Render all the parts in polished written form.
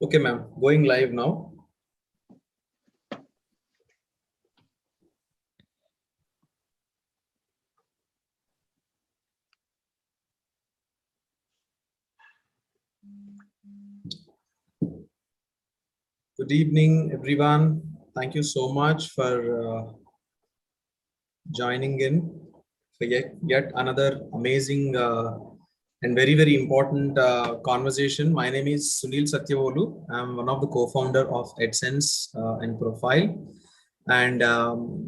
Okay, ma'am. Going live now. Good evening, everyone. Thank you so much for joining in for yet another amazing and very important conversation. My name is Sunil Satyavolu. I'm one of the co-founder of EdSense and Profile. And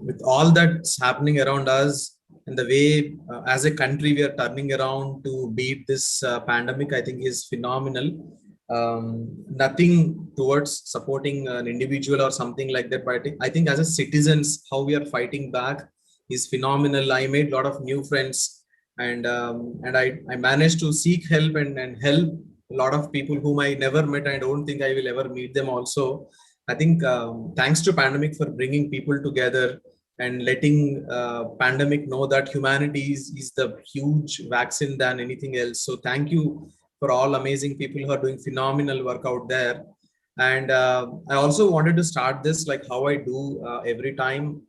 with all that's happening around us and the way as a country we are turning around to beat this pandemic, I think is phenomenal. Nothing towards supporting an individual or something like that, but I think as a citizens, how we are fighting back is phenomenal. I made a lot of new friends, and I managed to seek help and help a lot of people whom I never met. I don't think I will ever meet them also. I think thanks to pandemic for bringing people together and letting pandemic know that humanity is the huge vaccine than anything else. So thank you for all amazing people who are doing phenomenal work out there. And I also wanted to start this like how I do every time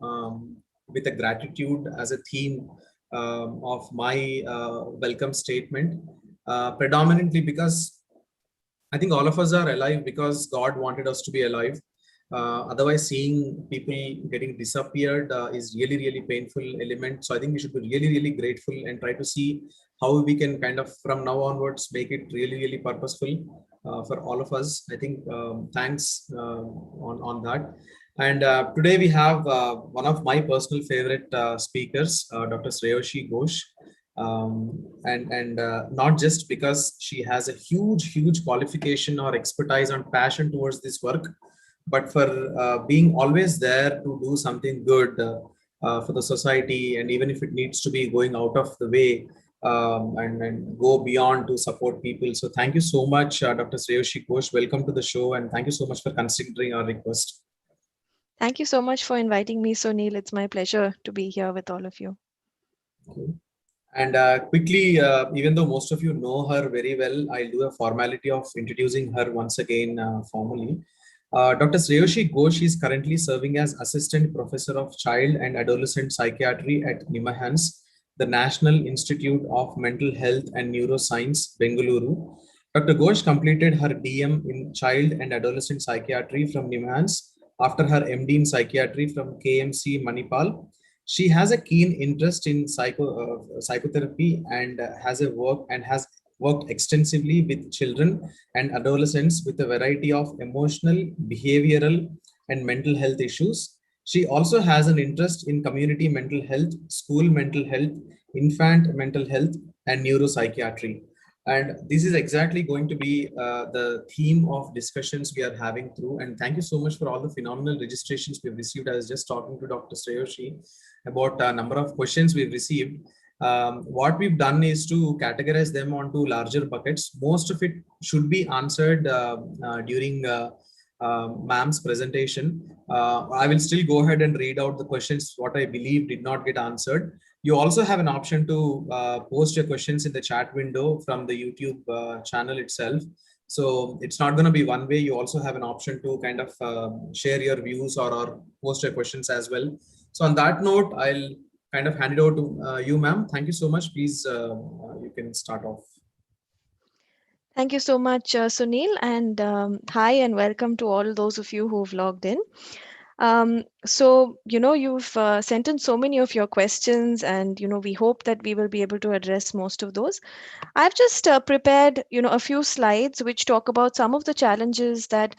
with a gratitude as a theme of my welcome statement, predominantly because I think all of us are alive because God wanted us to be alive. Otherwise, seeing people getting disappeared is really painful element. So I think we should be really grateful and try to see how we can kind of from now onwards make it really purposeful for all of us. I think thanks on that. And today we have one of my personal favorite speakers, Dr. Sreyoshi Ghosh. And not just because she has a huge qualification or expertise and passion towards this work, but for being always there to do something good for the society, and even if it needs to be going out of the way and go beyond to support people. So thank you so much, Dr. Sreyoshi Ghosh. Welcome to the show, and thank you so much for considering our request. Thank you so much for inviting me, Sunil. It's my pleasure to be here with all of you. Okay. And quickly, even though most of you know her very well, I'll do a formality of introducing her once again formally. Dr. Sreyoshi Ghosh is currently serving as Assistant Professor of Child and Adolescent Psychiatry at NIMHANS, the National Institute of Mental Health and Neuroscience, Bengaluru. Dr. Ghosh completed her DM in Child and Adolescent Psychiatry from NIMHANS after her MD in Psychiatry from KMC Manipal. She has a keen interest in psychotherapy and has worked extensively with children and adolescents with a variety of emotional, behavioral, and mental health issues. She also has an interest in community mental health, school mental health, infant mental health, and neuropsychiatry. And this is exactly going to be the theme of discussions we are having through. And thank you so much for all the phenomenal registrations we've received. I was just talking to Dr. Sreyoshi about a number of questions we've received. What we've done is to categorize them onto larger buckets. Most of it should be answered during ma'am's presentation. I will still go ahead and read out the questions, what I believe did not get answered. You also have an option to post your questions in the chat window from the YouTube channel itself. So it's not going to be one way. You also have an option to kind of share your views or post your questions as well. So on that note, I'll kind of hand it over to you, ma'am. Thank you so much. Please, you can start off. Thank you so much, Sunil, and hi and welcome to all those of you who've logged in. You've sent in so many of your questions, and we hope that we will be able to address most of those. I've just prepared, a few slides which talk about some of the challenges that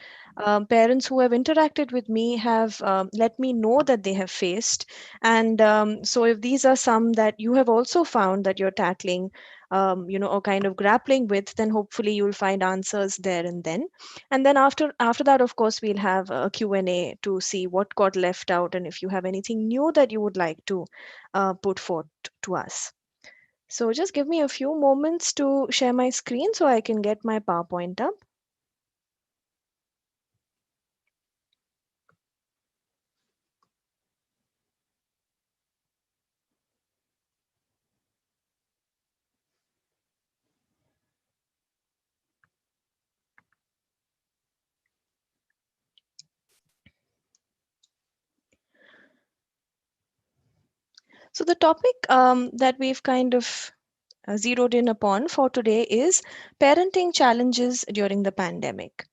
parents who have interacted with me have let me know that they have faced. And so, if these are some that you have also found that you're tackling, or kind of grappling with, then hopefully you'll find answers there and then. And then after that, of course, we'll have a Q&A to see what got left out and if you have anything new that you would like to put forth to us. So just give me a few moments to share my screen so I can get my PowerPoint up. So the topic that we've kind of zeroed in upon for today is parenting challenges during the pandemic.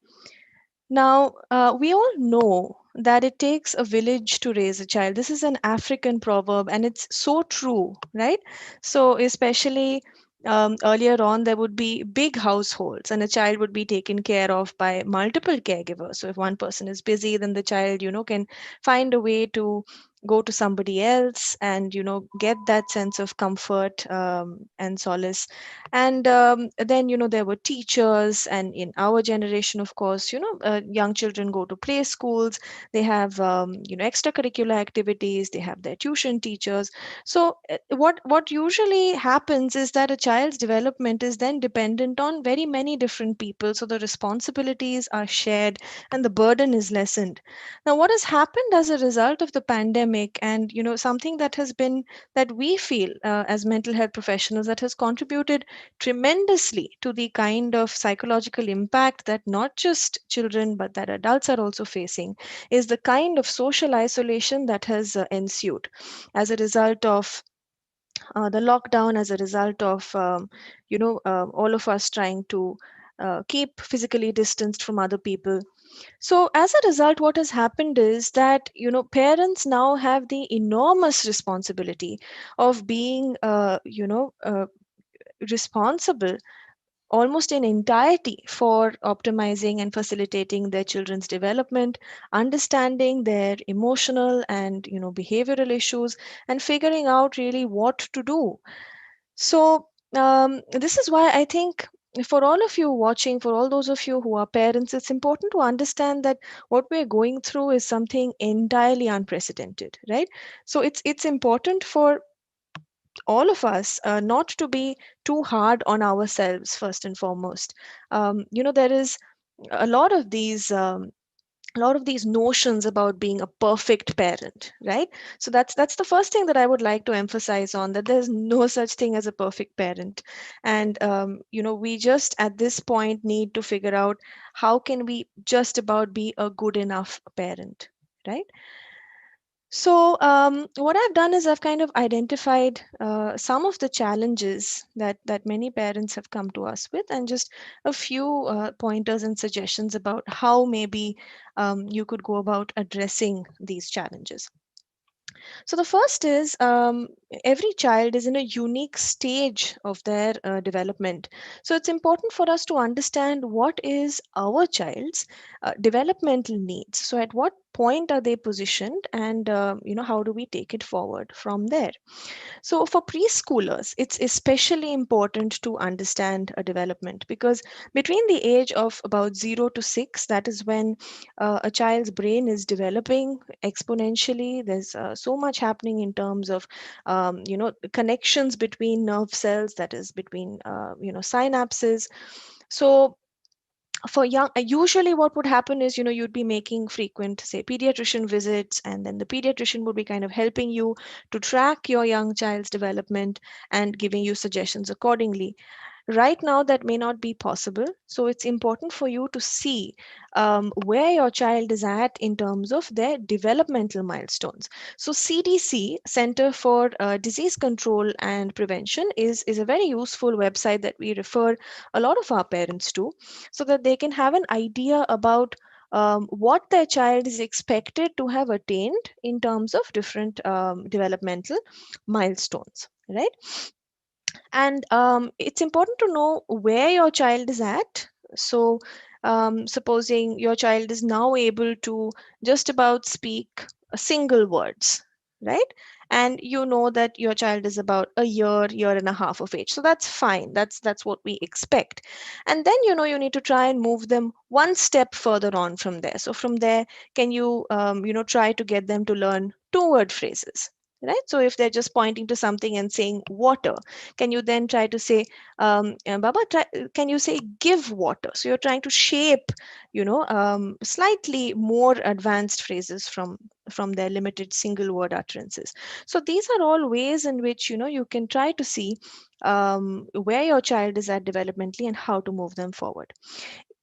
Now, we all know that it takes a village to raise a child. This is an African proverb, and it's so true, right? So, especially earlier on, there would be big households, and a child would be taken care of by multiple caregivers. So, if one person is busy, then the child, can find a way to go to somebody else and get that sense of comfort and solace. And then there were teachers, and in our generation, of course, young children go to play schools. They have extracurricular activities, they have their tuition teachers. So what usually happens is that a child's development is then dependent on very many different people, so the responsibilities are shared and the burden is lessened. Now, what has happened as a result of the pandemic, and something that has been, that we feel as mental health professionals, that has contributed tremendously to the kind of psychological impact that not just children but that adults are also facing, is the kind of social isolation that has ensued as a result of the lockdown, as a result of all of us trying to keep physically distanced from other people. So as a result, what has happened is that parents now have the enormous responsibility of being responsible almost in entirety for optimizing and facilitating their children's development, understanding their emotional and behavioral issues, and figuring out really what to do. So this is why I think, for all of you watching, for all those of you who are parents, it's important to understand that what we're going through is something entirely unprecedented, right? So it's important for all of us not to be too hard on ourselves first and foremost. There is a lot of these notions about being a perfect parent, right? So that's the first thing that I would like to emphasize on, that there's no such thing as a perfect parent. And we just at this point need to figure out how can we just about be a good enough parent, right? So, what I've done is I've kind of identified some of the challenges that many parents have come to us with, and just a few pointers and suggestions about how maybe you could go about addressing these challenges. So the first is, every child is in a unique stage of their development. So it's important for us to understand what is our child's developmental needs. So at what point are they positioned, and how do we take it forward from there? So, for preschoolers, it's especially important to understand a development, because between the age of about 0 to 6, that is when a child's brain is developing exponentially. There's so much happening in terms of, connections between nerve cells, that is, between, synapses. So, for young, usually what would happen is, you'd be making frequent, say, pediatrician visits, and then the pediatrician would be kind of helping you to track your young child's development and giving you suggestions accordingly. Right now, that may not be possible. So it's important for you to see where your child is at in terms of their developmental milestones. So CDC, Center for Disease Control and Prevention, is a very useful website that we refer a lot of our parents to, so that they can have an idea about what their child is expected to have attained in terms of different developmental milestones, right? And it's important to know where your child is at. So, supposing your child is now able to just about speak single words, right? And you know that your child is about a year and a half of age. So that's fine. That's what we expect. And then you need to try and move them one step further on from there. So from there, can you try to get them to learn two-word phrases, right? So if they're just pointing to something and saying water, can you then try to say, Baba, can you say give water? So you're trying to shape, slightly more advanced phrases from their limited single word utterances. So these are all ways in which, you can try to see where your child is at developmentally and how to move them forward.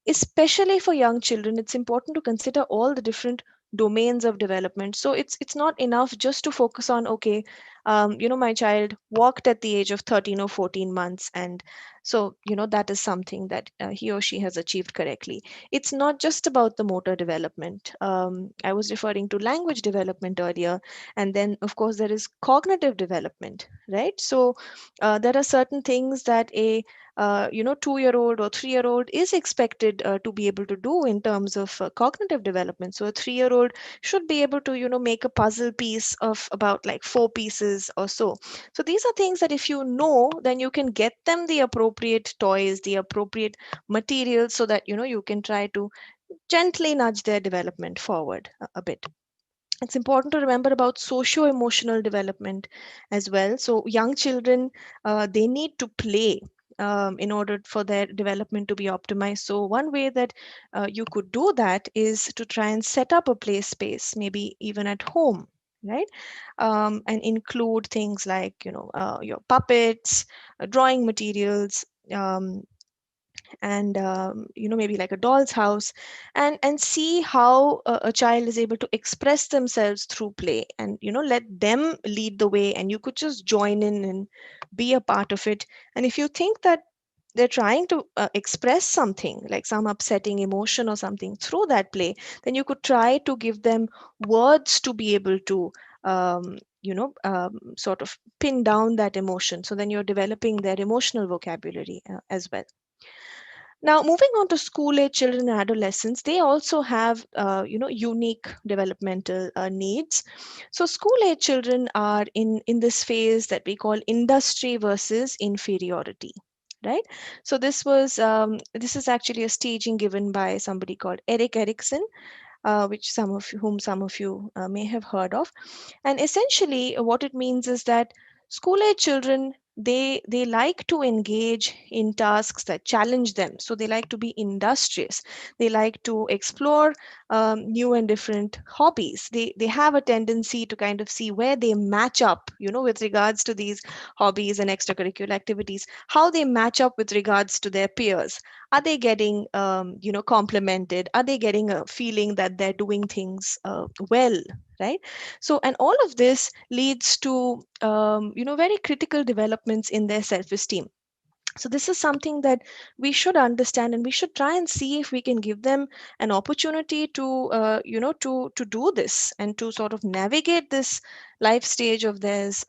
Especially for young children, it's important to consider all the different domains of development. So it's not enough just to focus on, okay, My child walked at the age of 13 or 14 months, and so that is something that he or she has achieved correctly. It's not just about the motor development. I was referring to language development earlier, and then of course there is cognitive development, right? So there are certain things that a 2-year-old or 3-year-old is expected to be able to do in terms of cognitive development. So a 3-year-old should be able to make a puzzle piece of about like 4 pieces or so. So these are things that if you know, then you can get them the appropriate toys, the appropriate materials, so that you can try to gently nudge their development forward a bit. It's important to remember about socio emotional development as well. So young children, they need to play in order for their development to be optimized. So one way that you could do that is to try and set up a play space, maybe even at home, right? And include things like your puppets, drawing materials, and maybe like a doll's house, and see how a child is able to express themselves through play, and let them lead the way, and you could just join in and be a part of it. And if you think that they're trying to express something like some upsetting emotion or something through that play, then you could try to give them words to be able to sort of pin down that emotion, so then you're developing their emotional vocabulary as well. Now, moving on to school age children and adolescents, they also have, unique developmental needs. So, school age children are in this phase that we call industry versus inferiority. Right. So this is actually a staging given by somebody called Eric Erikson, which some of you may have heard of. And essentially, what it means is that school age children, they like to engage in tasks that challenge them. So they like to be industrious. They like to explore new and different hobbies. They have a tendency to kind of see where they match up, with regards to these hobbies and extracurricular activities, how they match up with regards to their peers. Are they getting complimented? Are they getting a feeling that they're doing things well, right? So, and all of this leads to very critical developments in their self-esteem. So this is something that we should understand, and we should try and see if we can give them an opportunity to to do this, and to sort of navigate this life stage of theirs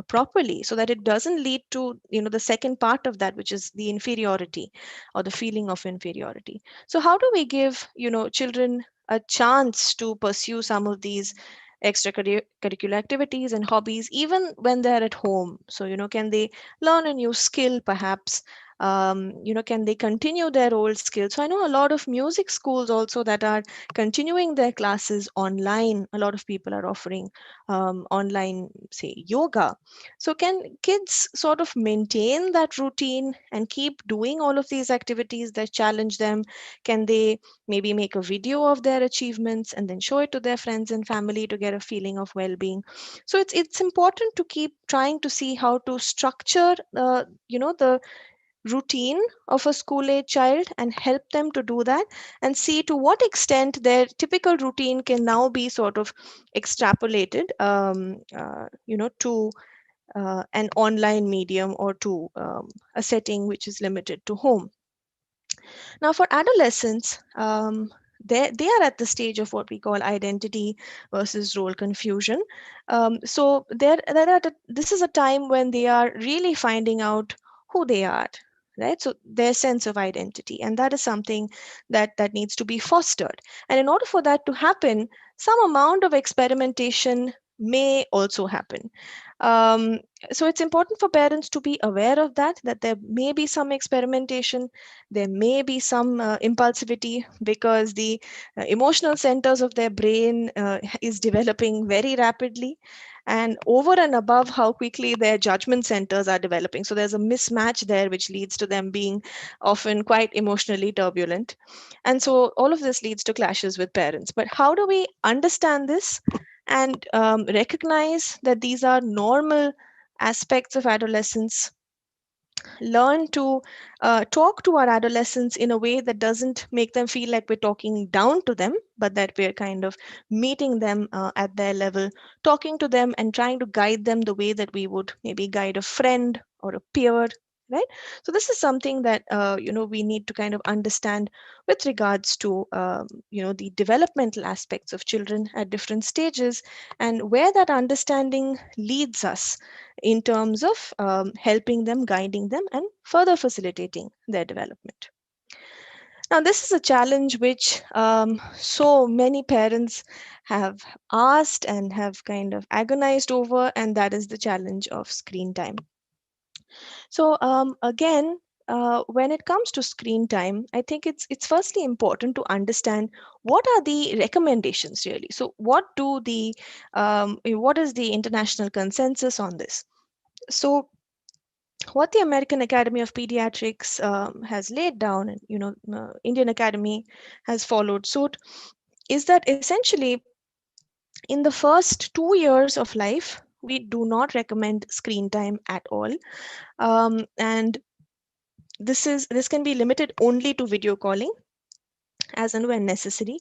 properly, so that it doesn't lead to the second part of that, which is the inferiority or the feeling of inferiority. So how do we give children a chance to pursue some of these extracurricular activities and hobbies even when they're at home? So can they learn a new skill perhaps? Can they continue their old skills? So I know a lot of music schools also that are continuing their classes online. A lot of people are offering online, say, yoga. So can kids sort of maintain that routine and keep doing all of these activities that challenge them? Can they maybe make a video of their achievements and then show it to their friends and family to get a feeling of well-being? So it's important to keep trying to see how to structure the routine of a school age child and help them to do that, and see to what extent their typical routine can now be sort of extrapolated to an online medium, or to a setting which is limited to home. Now, for adolescents, they are at the stage of what we call identity versus role confusion. So this is a time when they are really finding out who they are, right? So their sense of identity, and that is something that needs to be fostered. And in order for that to happen, some amount of experimentation may also happen. Um, so it's important for parents to be aware of that there may be some experimentation, there may be some impulsivity, because the emotional centers of their brain is developing very rapidly, and over and above how quickly their judgment centers are developing. So there's a mismatch there, which leads to them being often quite emotionally turbulent. And so all of this leads to clashes with parents. But how do we understand this and recognize that these are normal aspects of adolescence, learn to talk to our adolescents in a way that doesn't make them feel like we're talking down to them, but that we're kind of meeting them at their level, talking to them and trying to guide them the way that we would maybe guide a friend or a peer. Right. So this is something that we need to kind of understand with regards to the developmental aspects of children at different stages, and where that understanding leads us in terms of helping them, guiding them, and further facilitating their development. Now, this is a challenge which so many parents have asked and have kind of agonized over, and that is the challenge of screen time. So, again, when it comes to screen time, I think it's firstly important to understand what are the recommendations really. So, what is the international consensus on this? So, what the American Academy of Pediatrics has laid down, and Indian Academy has followed suit, is that essentially in the first 2 years of life, we do not recommend screen time at all, and this can be limited only to video calling as and when necessary.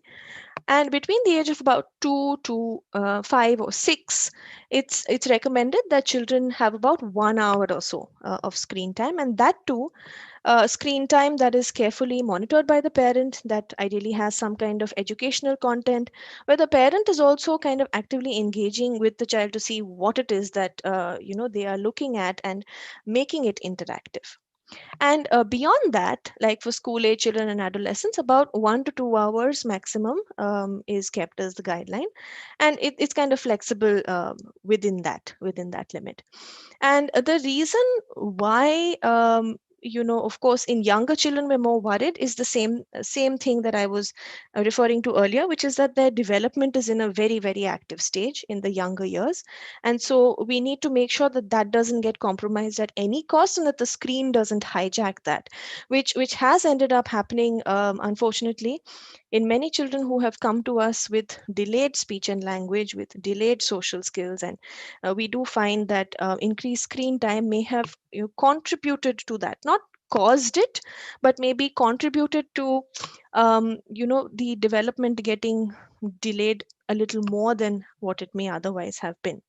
And between the age of about 2 to 5 or 6, it's recommended that children have about 1 hour or so of screen time, and that too screen time that is carefully monitored by the parent, that ideally has some kind of educational content, where the parent is also kind of actively engaging with the child to see what it is that they are looking at and making it interactive. And beyond that, like for school age children and adolescents, about 1 to 2 hours maximum is kept as the guideline, and it's kind of flexible within that limit. And the reason why, of course, in younger children we're more worried is the same thing that I was referring to earlier, which is that their development is in a very, very active stage in the younger years. And so we need to make sure that that doesn't get compromised at any cost, and that the screen doesn't hijack that, which has ended up happening, unfortunately, in many children who have come to us with delayed speech and language, with delayed social skills. And we do find that increased screen time may have contributed to that, not caused it, but maybe contributed to the development getting delayed a little more than what it may otherwise have been.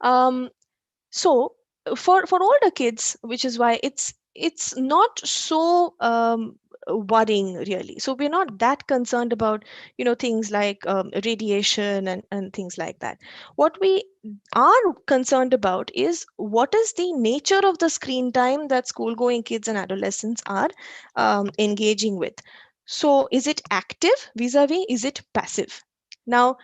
um, so for older kids, which is why it's not so worrying really. So we're not that concerned about things like radiation and things like that. What we are concerned about is what is the nature of the screen time that school going kids and adolescents are engaging with. So is it active vis-a-vis, is it passive? Now,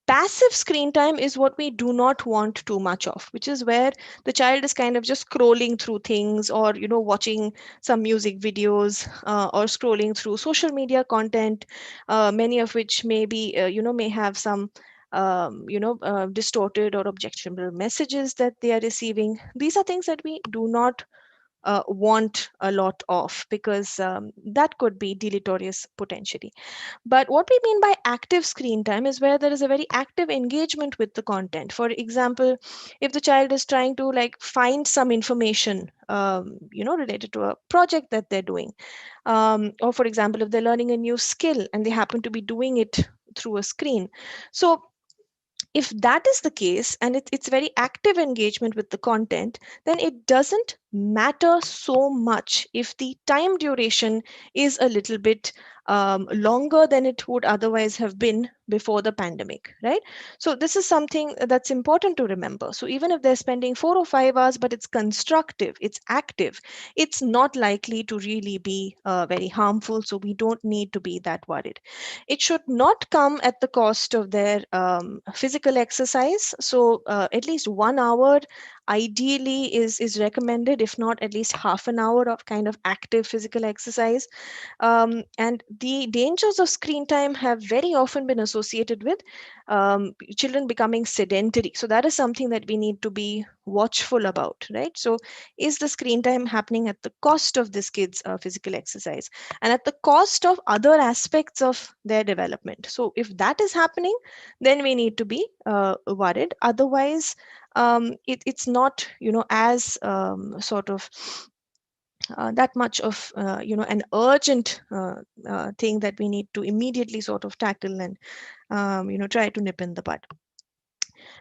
passive screen time is what we do not want too much of, which is where the child is kind of just scrolling through things, or watching some music videos, or scrolling through social media content, many of which may have some distorted or objectionable messages that they are receiving. These are things that we do not want a lot of, because that could be deleterious potentially. But what we mean by active screen time is where there is a very active engagement with the content. For example, if the child is trying to like find some information related to a project that they're doing, or for example, if they're learning a new skill and they happen to be doing it through a screen. So if that is the case, and it's very active engagement with the content, then it doesn't matter so much if the time duration is a little bit longer than it would otherwise have been before the pandemic, right? So this is something that's important to remember. So even if they're spending 4 or 5 hours, but it's constructive, it's active, it's not likely to really be very harmful. So we don't need to be that worried. It should not come at the cost of their physical exercise. So at least 1 hour ideally is recommended, if not at least half an hour of kind of active physical exercise. And the dangers of screen time have very often been associated with children becoming sedentary. So that is something that we need to be watchful about, right? So is the screen time happening at the cost of this kid's physical exercise and at the cost of other aspects of their development? So if that is happening, then we need to be worried. Otherwise, it's not, as sort of that much of an urgent thing that we need to immediately sort of tackle and try to nip in the bud.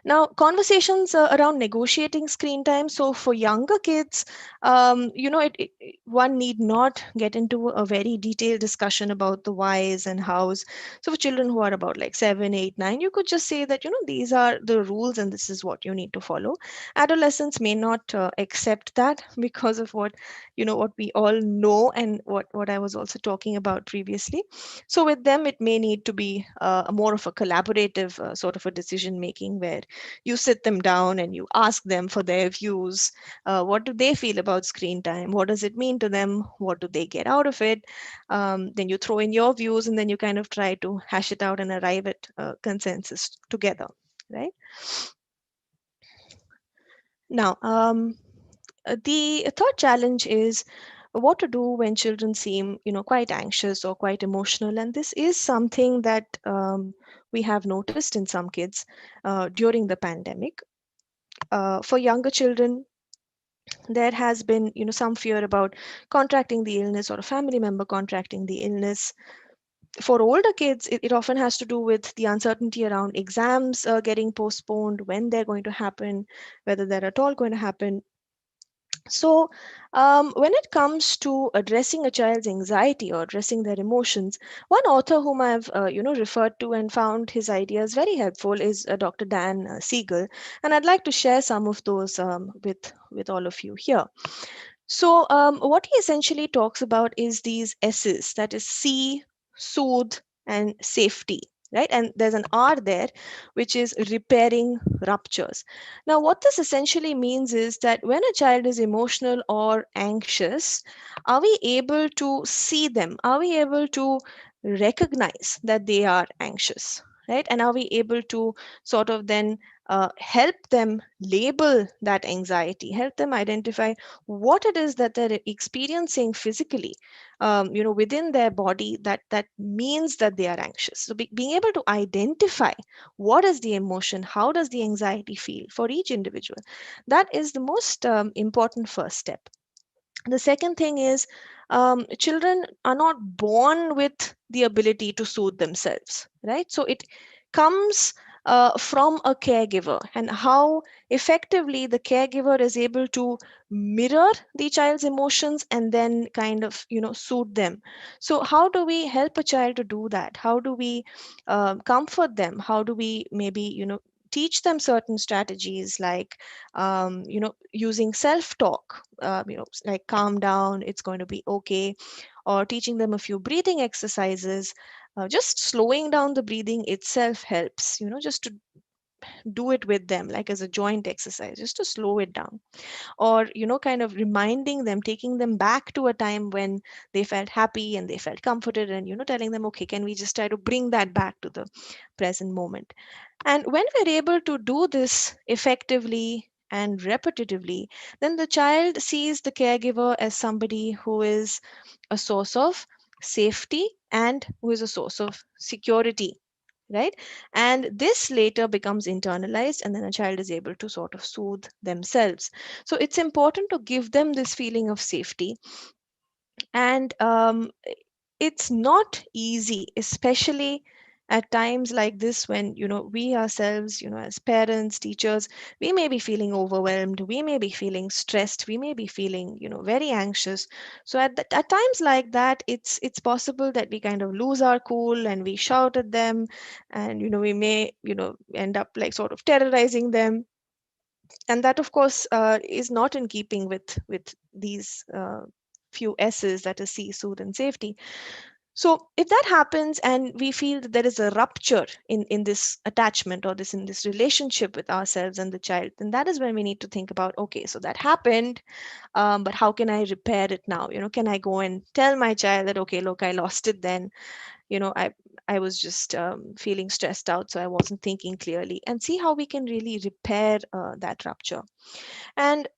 Now, conversations around negotiating screen time. So, for younger kids, one need not get into a very detailed discussion about the whys and hows. So, for children who are about like 7, 8, 9, you could just say that, these are the rules and this is what you need to follow. Adolescents may not accept that because of what we all know and what I was also talking about previously. So, with them, it may need to be more of a collaborative sort of a decision making where you sit them down and you ask them for their views. What do they feel about screen time? What does it mean to them? What do they get out of it? Then you throw in your views and then you kind of try to hash it out and arrive at consensus together, right? Now, the third challenge is what to do when children seem, quite anxious or quite emotional. And this is something that we have noticed in some kids during the pandemic. For younger children, there has been, some fear about contracting the illness or a family member contracting the illness. For older kids, it often has to do with the uncertainty around exams getting postponed, when they're going to happen, whether they're at all going to happen. So, when it comes to addressing a child's anxiety or addressing their emotions, one author whom I've referred to and found his ideas very helpful is Dr. Dan Siegel, and I'd like to share some of those with all of you here. So, what he essentially talks about is these S's, that is, see, soothe, and safety, right? And there's an R there, which is repairing ruptures. Now, what this essentially means is that when a child is emotional or anxious, are we able to see them? Are we able to recognize that they are anxious? Right? And are we able to sort of then help them label that anxiety, help them identify what it is that they're experiencing physically, within their body that means that they are anxious. So being able to identify what is the emotion, how does the anxiety feel for each individual, that is the most important first step. The second thing is, children are not born with the ability to soothe themselves, right? So it comes from a caregiver, and how effectively the caregiver is able to mirror the child's emotions and then kind of soothe them. So how do we help a child to do that? How do we comfort them? How do we maybe teach them certain strategies, like using self talk, like calm down, it's going to be okay, or teaching them a few breathing exercises. Just slowing down the breathing itself helps, just to do it with them, like as a joint exercise, just to slow it down. Or kind of reminding them, taking them back to a time when they felt happy and they felt comforted, and telling them, okay, can we just try to bring that back to the present moment. And when we're able to do this effectively and repetitively, then the child sees the caregiver as somebody who is a source of safety and who is a source of security, right? And this later becomes internalized, and then a child is able to sort of soothe themselves. So it's important to give them this feeling of safety. And it's not easy, especially at times like this, when we ourselves, as parents, teachers, we may be feeling overwhelmed, we may be feeling stressed, we may be feeling very anxious. So at times like that, it's possible that we kind of lose our cool and we shout at them, and we may end up like sort of terrorizing them. And that, of course, is not in keeping with these few S's, that is, see, soothe, and safety. So if that happens and we feel that there is a rupture in this attachment, or this in this relationship with ourselves and the child, then that is when we need to think about, okay, so that happened, but how can I repair it now? Can I go and tell my child that, okay, look, I lost it then, I was just feeling stressed out, so I wasn't thinking clearly, and see how we can really repair that rupture. And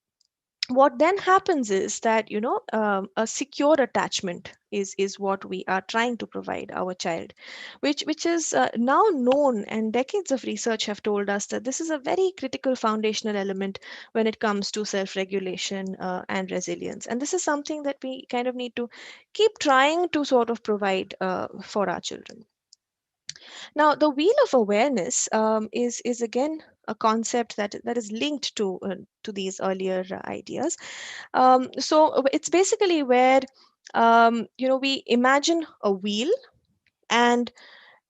what then happens is that a secure attachment is what we are trying to provide our child, which is now known, and decades of research have told us that this is a very critical foundational element when it comes to self regulation and resilience. And this is something that we kind of need to keep trying to sort of provide for our children. Now, the wheel of awareness is again a concept that is linked to these earlier ideas. So it's basically where we imagine a wheel, and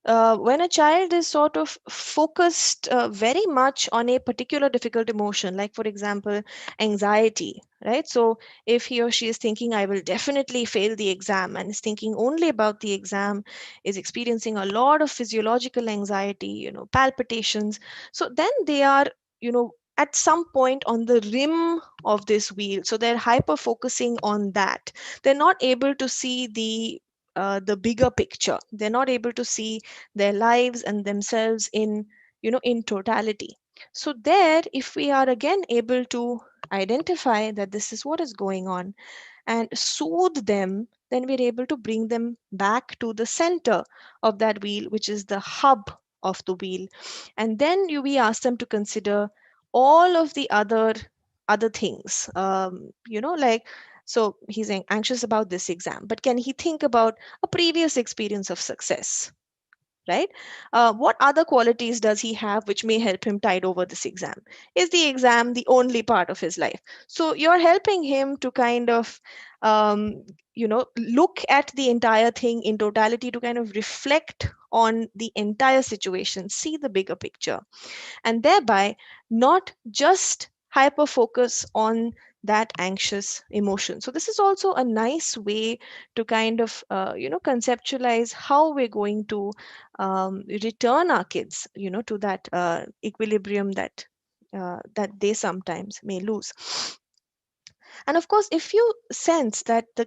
when a child is sort of focused very much on a particular difficult emotion, like for example, anxiety, right? So if he or she is thinking, I will definitely fail the exam, and is thinking only about the exam, is experiencing a lot of physiological anxiety, palpitations. So then they are, at some point on the rim of this wheel. So they're hyper focusing on that. They're not able to see the bigger picture. They're not able to see their lives and themselves in totality. So there, if we are again able to identify that this is what is going on and soothe them, then we're able to bring them back to the center of that wheel, which is the hub of the wheel. And then we ask them to consider all of the other things, like, so he's anxious about this exam, but can he think about a previous experience of success, right? What other qualities does he have which may help him tide over this exam? Is the exam the only part of his life? So you're helping him to kind of, look at the entire thing in totality, to kind of reflect on the entire situation, see the bigger picture, and thereby not just hyper focus on that anxious emotion. So this is also a nice way to kind of conceptualize how we're going to return our kids to that equilibrium that they sometimes may lose. And of course, if you sense that the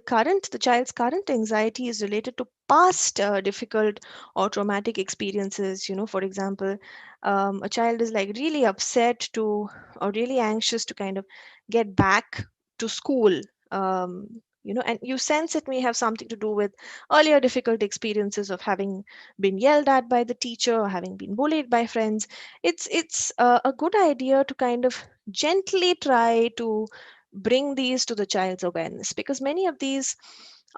child's current anxiety is related to past difficult or traumatic experiences, for example, a child is like really upset to, or really anxious to kind of get back to school, and you sense it may have something to do with earlier difficult experiences of having been yelled at by the teacher or having been bullied by friends. It's a good idea to kind of gently try to bring these to the child's awareness, because many of these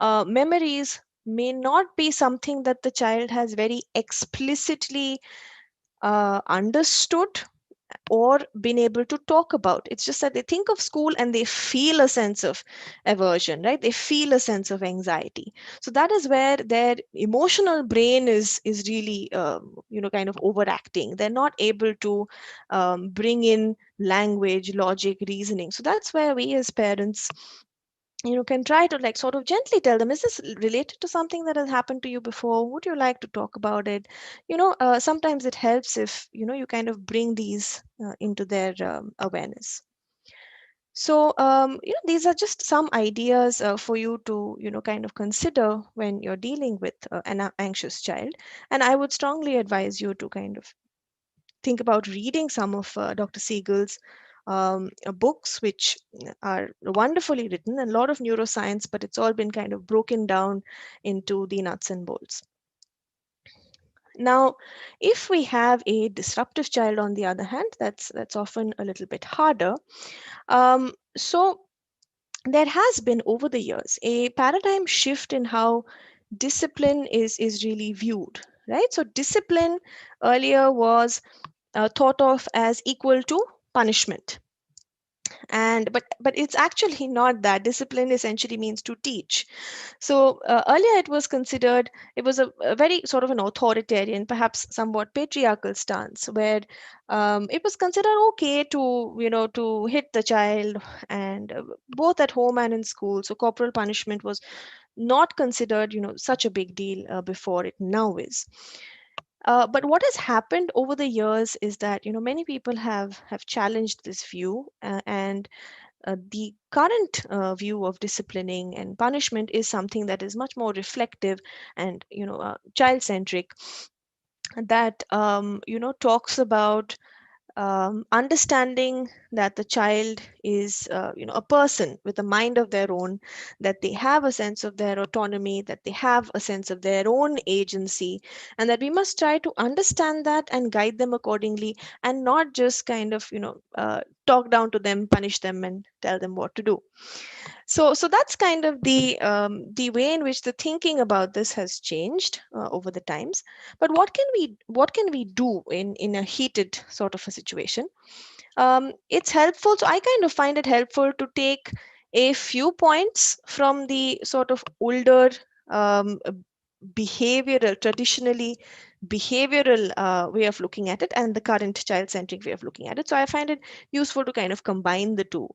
memories may not be something that the child has very explicitly understood or been able to talk about. It's just that they think of school and they feel a sense of aversion, right? They feel a sense of anxiety. So that is where their emotional brain is really kind of overacting. They're not able to bring in language, logic, reasoning. So that's where we as parents can try to like sort of gently tell them, is this related to something that has happened to you before? Would you like to talk about it? Sometimes it helps if you kind of bring these into their awareness. So these are just some ideas for you to kind of consider when you're dealing with an anxious child. And I would strongly advise you to kind of think about reading some of Dr. Siegel's books, which are wonderfully written, and a lot of neuroscience, but it's all been kind of broken down into the nuts and bolts. Now, if we have a disruptive child, on the other hand, that's often a little bit harder. So there has been over the years a paradigm shift in how discipline is really viewed, right? So discipline earlier was thought of as equal to punishment, and but it's actually not that. Discipline essentially means to teach. So earlier it was considered, it was a very sort of an authoritarian, perhaps somewhat patriarchal stance, where it was considered okay to to hit the child, and both at home and in school. So corporal punishment was not considered such a big deal before. It now is. But what has happened over the years is that many people have challenged this view, and the current view of disciplining and punishment is something that is much more reflective and child centric, that talks about understanding that the child is a person with a mind of their own, that they have a sense of their autonomy, that they have a sense of their own agency, and that we must try to understand that and guide them accordingly, and not just kind of talk down to them, punish them, and tell them what to do. So that's kind of the way in which the thinking about this has changed over the times. But what can we do in a heated sort of a situation? It's helpful. So I kind of find it helpful to take a few points from the sort of older um, traditionally behavioral way of looking at it, and the current child-centric way of looking at it. So I find it useful to kind of combine the two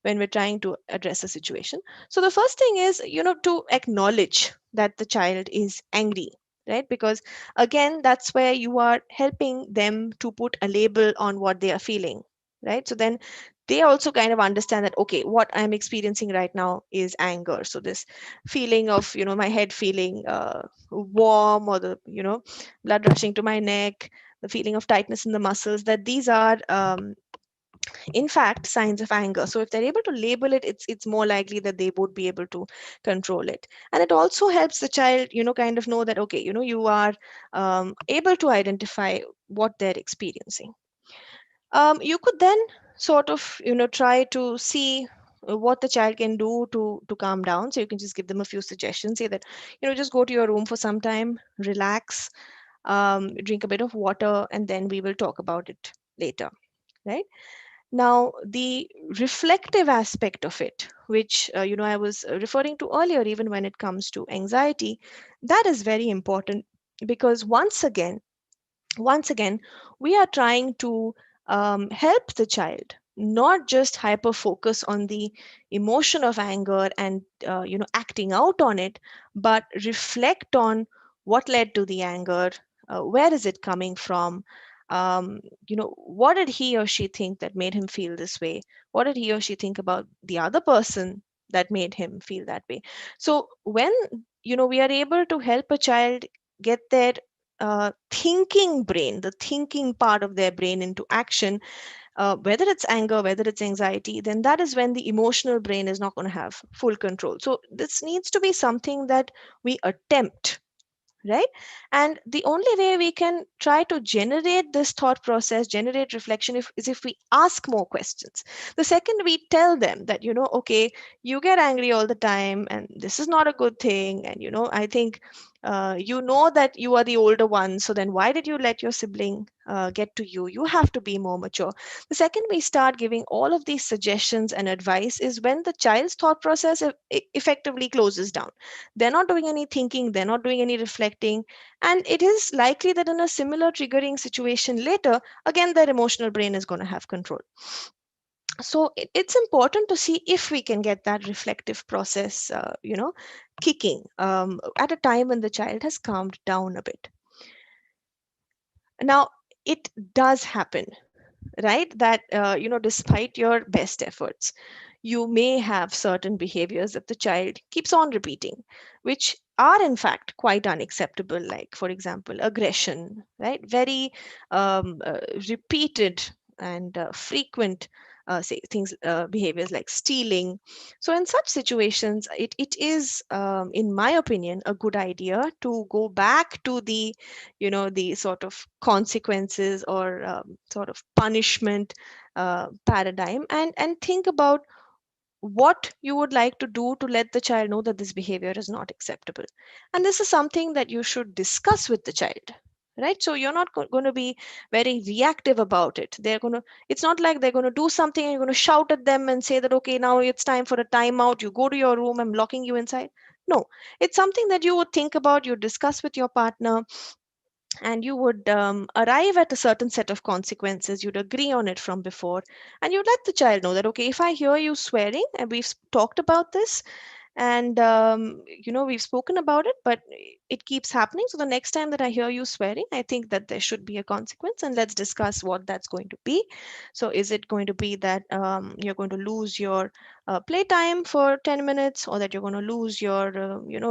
when we're trying to address a situation. So the first thing is, to acknowledge that the child is angry, right? Because again, that's where you are helping them to put a label on what they are feeling, right? So then they also kind of understand that, okay, what I'm experiencing right now is anger. So this feeling of, my head feeling warm, or the, blood rushing to my neck, the feeling of tightness in the muscles, that these are in fact signs of anger. So if they're able to label it, it's more likely that they would be able to control it. And it also helps the child kind of know that, okay, you are able to identify what they're experiencing. You could then sort of try to see what the child can do to calm down. So you can just give them a few suggestions. Say that, just go to your room for some time, relax, drink a bit of water, and then we will talk about it later, right? Now, the reflective aspect of it, which I was referring to earlier, even when it comes to anxiety, that is very important, because once again, we are trying to help the child not just hyper focus on the emotion of anger and acting out on it, but reflect on what led to the anger, where is it coming from, what did he or she think that made him feel this way, what did he or she think about the other person that made him feel that way. So when we are able to help a child get their thinking brain, the thinking part of their brain into action, whether it's anger, whether it's anxiety, then that is when the emotional brain is not going to have full control. So this needs to be something that we attempt, right? And the only way we can try to generate this thought process, generate reflection, is if we ask more questions. The second we tell them that, okay, you get angry all the time and this is not a good thing, and I think that you are the older one, so then why did you let your sibling get to you? You have to be more mature. The second we start giving all of these suggestions and advice is when the child's thought process effectively closes down. They're not doing any thinking, they're not doing any reflecting, and it is likely that in a similar triggering situation later, again, their emotional brain is going to have control. So it's important to see if we can get that reflective process, kicking at a time when the child has calmed down a bit. Now, it does happen, right, that despite your best efforts, you may have certain behaviors that the child keeps on repeating, which are in fact quite unacceptable, like for example aggression, right? Very repeated and frequent say things, behaviors like stealing. So in such situations, it is in my opinion a good idea to go back to the sort of consequences or sort of punishment paradigm, and think about what you would like to do to let the child know that this behavior is not acceptable. And this is something that you should discuss with the child, right? So you're not going to be very reactive about it. It's not like they're going to do something and you're going to shout at them and say that, okay, now it's time for a timeout, you go to your room, I'm locking you inside. No, it's something that you would think about, you discuss with your partner, and you would arrive at a certain set of consequences. You'd agree on it from before, and you'd let the child know that, okay, if I hear you swearing, and we've talked about this, and we've spoken about it, but it keeps happening, so the next time that I hear you swearing, I think that there should be a consequence, and let's discuss what that's going to be. So is it going to be that you're going to lose your playtime for 10 minutes, or that you're going to lose your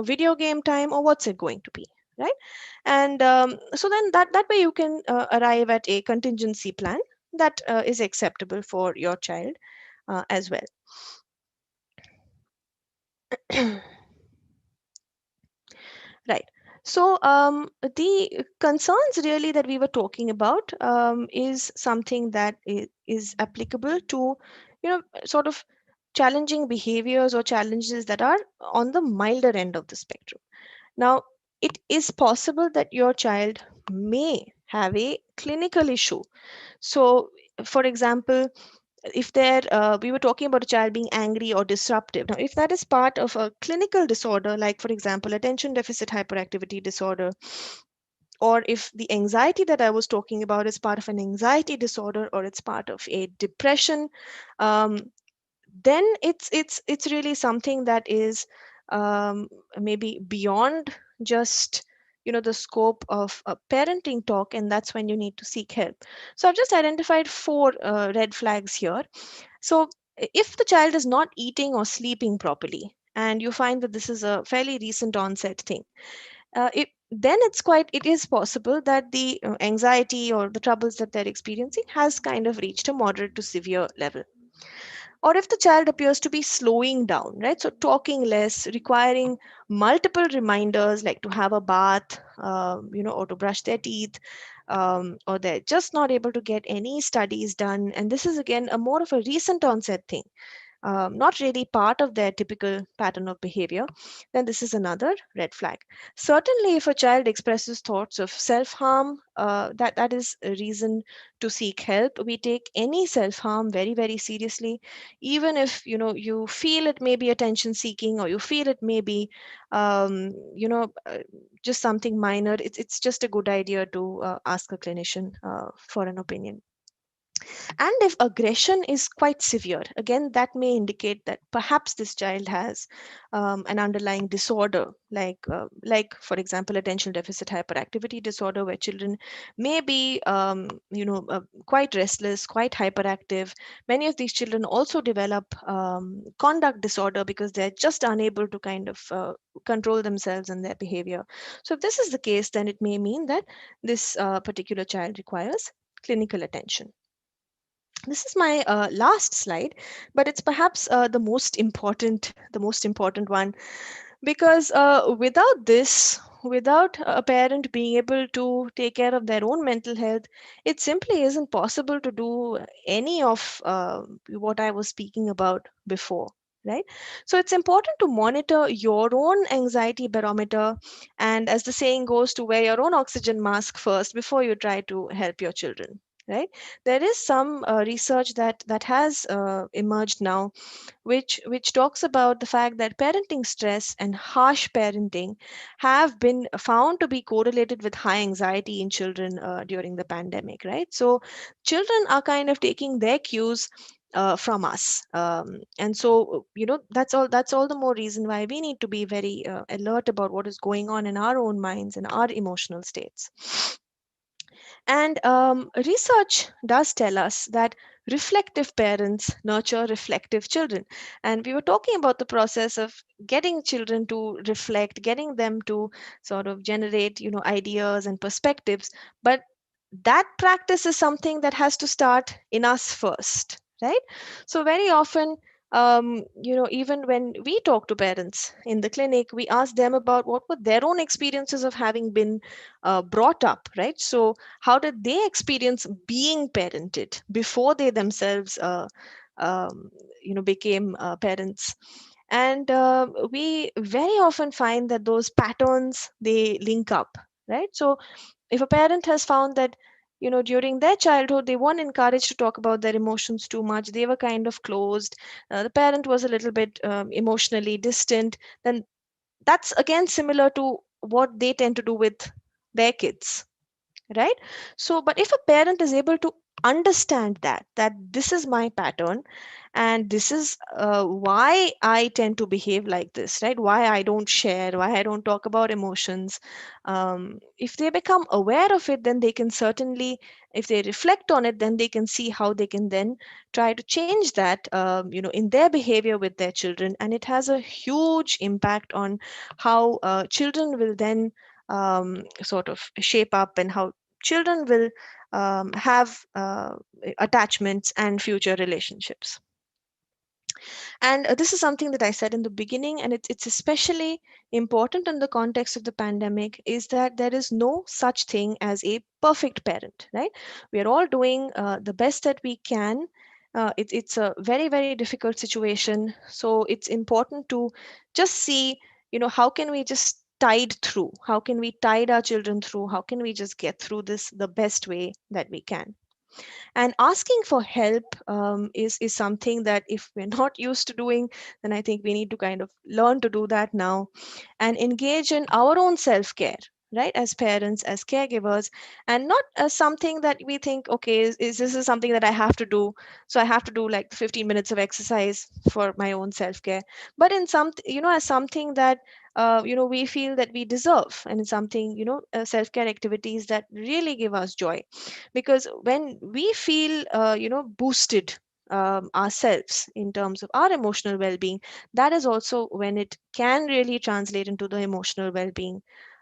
video game time, or what's it going to be, right? And so then that way you can arrive at a contingency plan, that is acceptable for your child as well. Right. So the concerns really that we were talking about is something that is applicable to, sort of challenging behaviors or challenges that are on the milder end of the spectrum. Now, it is possible that your child may have a clinical issue. So, for example, if there we were talking about a child being angry or disruptive. Now, if that is part of a clinical disorder, like for example attention deficit hyperactivity disorder, or if the anxiety that I was talking about is part of an anxiety disorder, or it's part of a depression, um, then it's really something that is maybe beyond just the scope of a parenting talk, and that's when you need to seek help. So I've just identified four red flags here. So if the child is not eating or sleeping properly, and you find that this is a fairly recent onset thing, then it is possible that the anxiety or the troubles that they're experiencing has kind of reached a moderate to severe level. Or if the child appears to be slowing down, right? So talking less, requiring multiple reminders like to have a bath, or to brush their teeth, or they're just not able to get any studies done. And this is again a more of a recent onset thing, not really part of their typical pattern of behavior, then this is another red flag. Certainly, if a child expresses thoughts of self harm, that is a reason to seek help. We take any self harm very, very seriously, even if you feel it may be attention seeking, or you feel it may be, just something minor. It's just a good idea to ask a clinician for an opinion. And if aggression is quite severe, again, that may indicate that perhaps this child has an underlying disorder, like for example, attention deficit hyperactivity disorder, where children may be, quite restless, quite hyperactive. Many of these children also develop conduct disorder because they're just unable to kind of control themselves and their behavior. So if this is the case, then it may mean that this particular child requires clinical attention. This is my last slide, but it's perhaps the most important one, because without a parent being able to take care of their own mental health, it simply isn't possible to do any of what I was speaking about before. Right? So it's important to monitor your own anxiety barometer, and as the saying goes, to wear your own oxygen mask first before you try to help your children. Right? There is some research that has emerged now, which talks about the fact that parenting stress and harsh parenting have been found to be correlated with high anxiety in children during the pandemic. Right? So children are kind of taking their cues from us, and so that's all the more reason why we need to be very alert about what is going on in our own minds and our emotional states. And research does tell us that reflective parents nurture reflective children. And we were talking about the process of getting children to reflect, getting them to sort of generate, ideas and perspectives. But that practice is something that has to start in us first, right? So very often, even when we talk to parents in the clinic, we ask them about what were their own experiences of having been brought up, right? So how did they experience being parented before they themselves um, became parents? And we very often find that those patterns, they link up, right? So if a parent has found that during their childhood they weren't encouraged to talk about their emotions too much, they were kind of closed, the parent was a little bit emotionally distant, then that's again similar to what they tend to do with their kids, right? So but if a parent is able to understand that this is my pattern, and this is why I tend to behave like this, right? Why I don't share, why I don't talk about emotions, if they become aware of it, then they can certainly, if they reflect on it, then they can see how they can then try to change that, in their behavior with their children, and it has a huge impact on how children will then sort of shape up, and how children will have attachments and future relationships. And this is something that I said in the beginning, and it's especially important in the context of the pandemic, is that there is no such thing as a perfect parent, right? We are all doing the best that we can. It's a very, very difficult situation. So it's important to just see, how can we just tide through? How can we tide our children through? How can we just get through this the best way that we can? And asking for help is something that if we're not used to doing, then I think we need to kind of learn to do that now and engage in our own self-care, right, as parents, as caregivers, and not as something that we think, okay, is this is something that I have to do, so I have to do like 15 minutes of exercise for my own self-care, but in some, as something that we feel that we deserve, and it's something, self-care activities that really give us joy. Because when we feel boosted ourselves in terms of our emotional well-being, that is also when it can really translate into the emotional well-being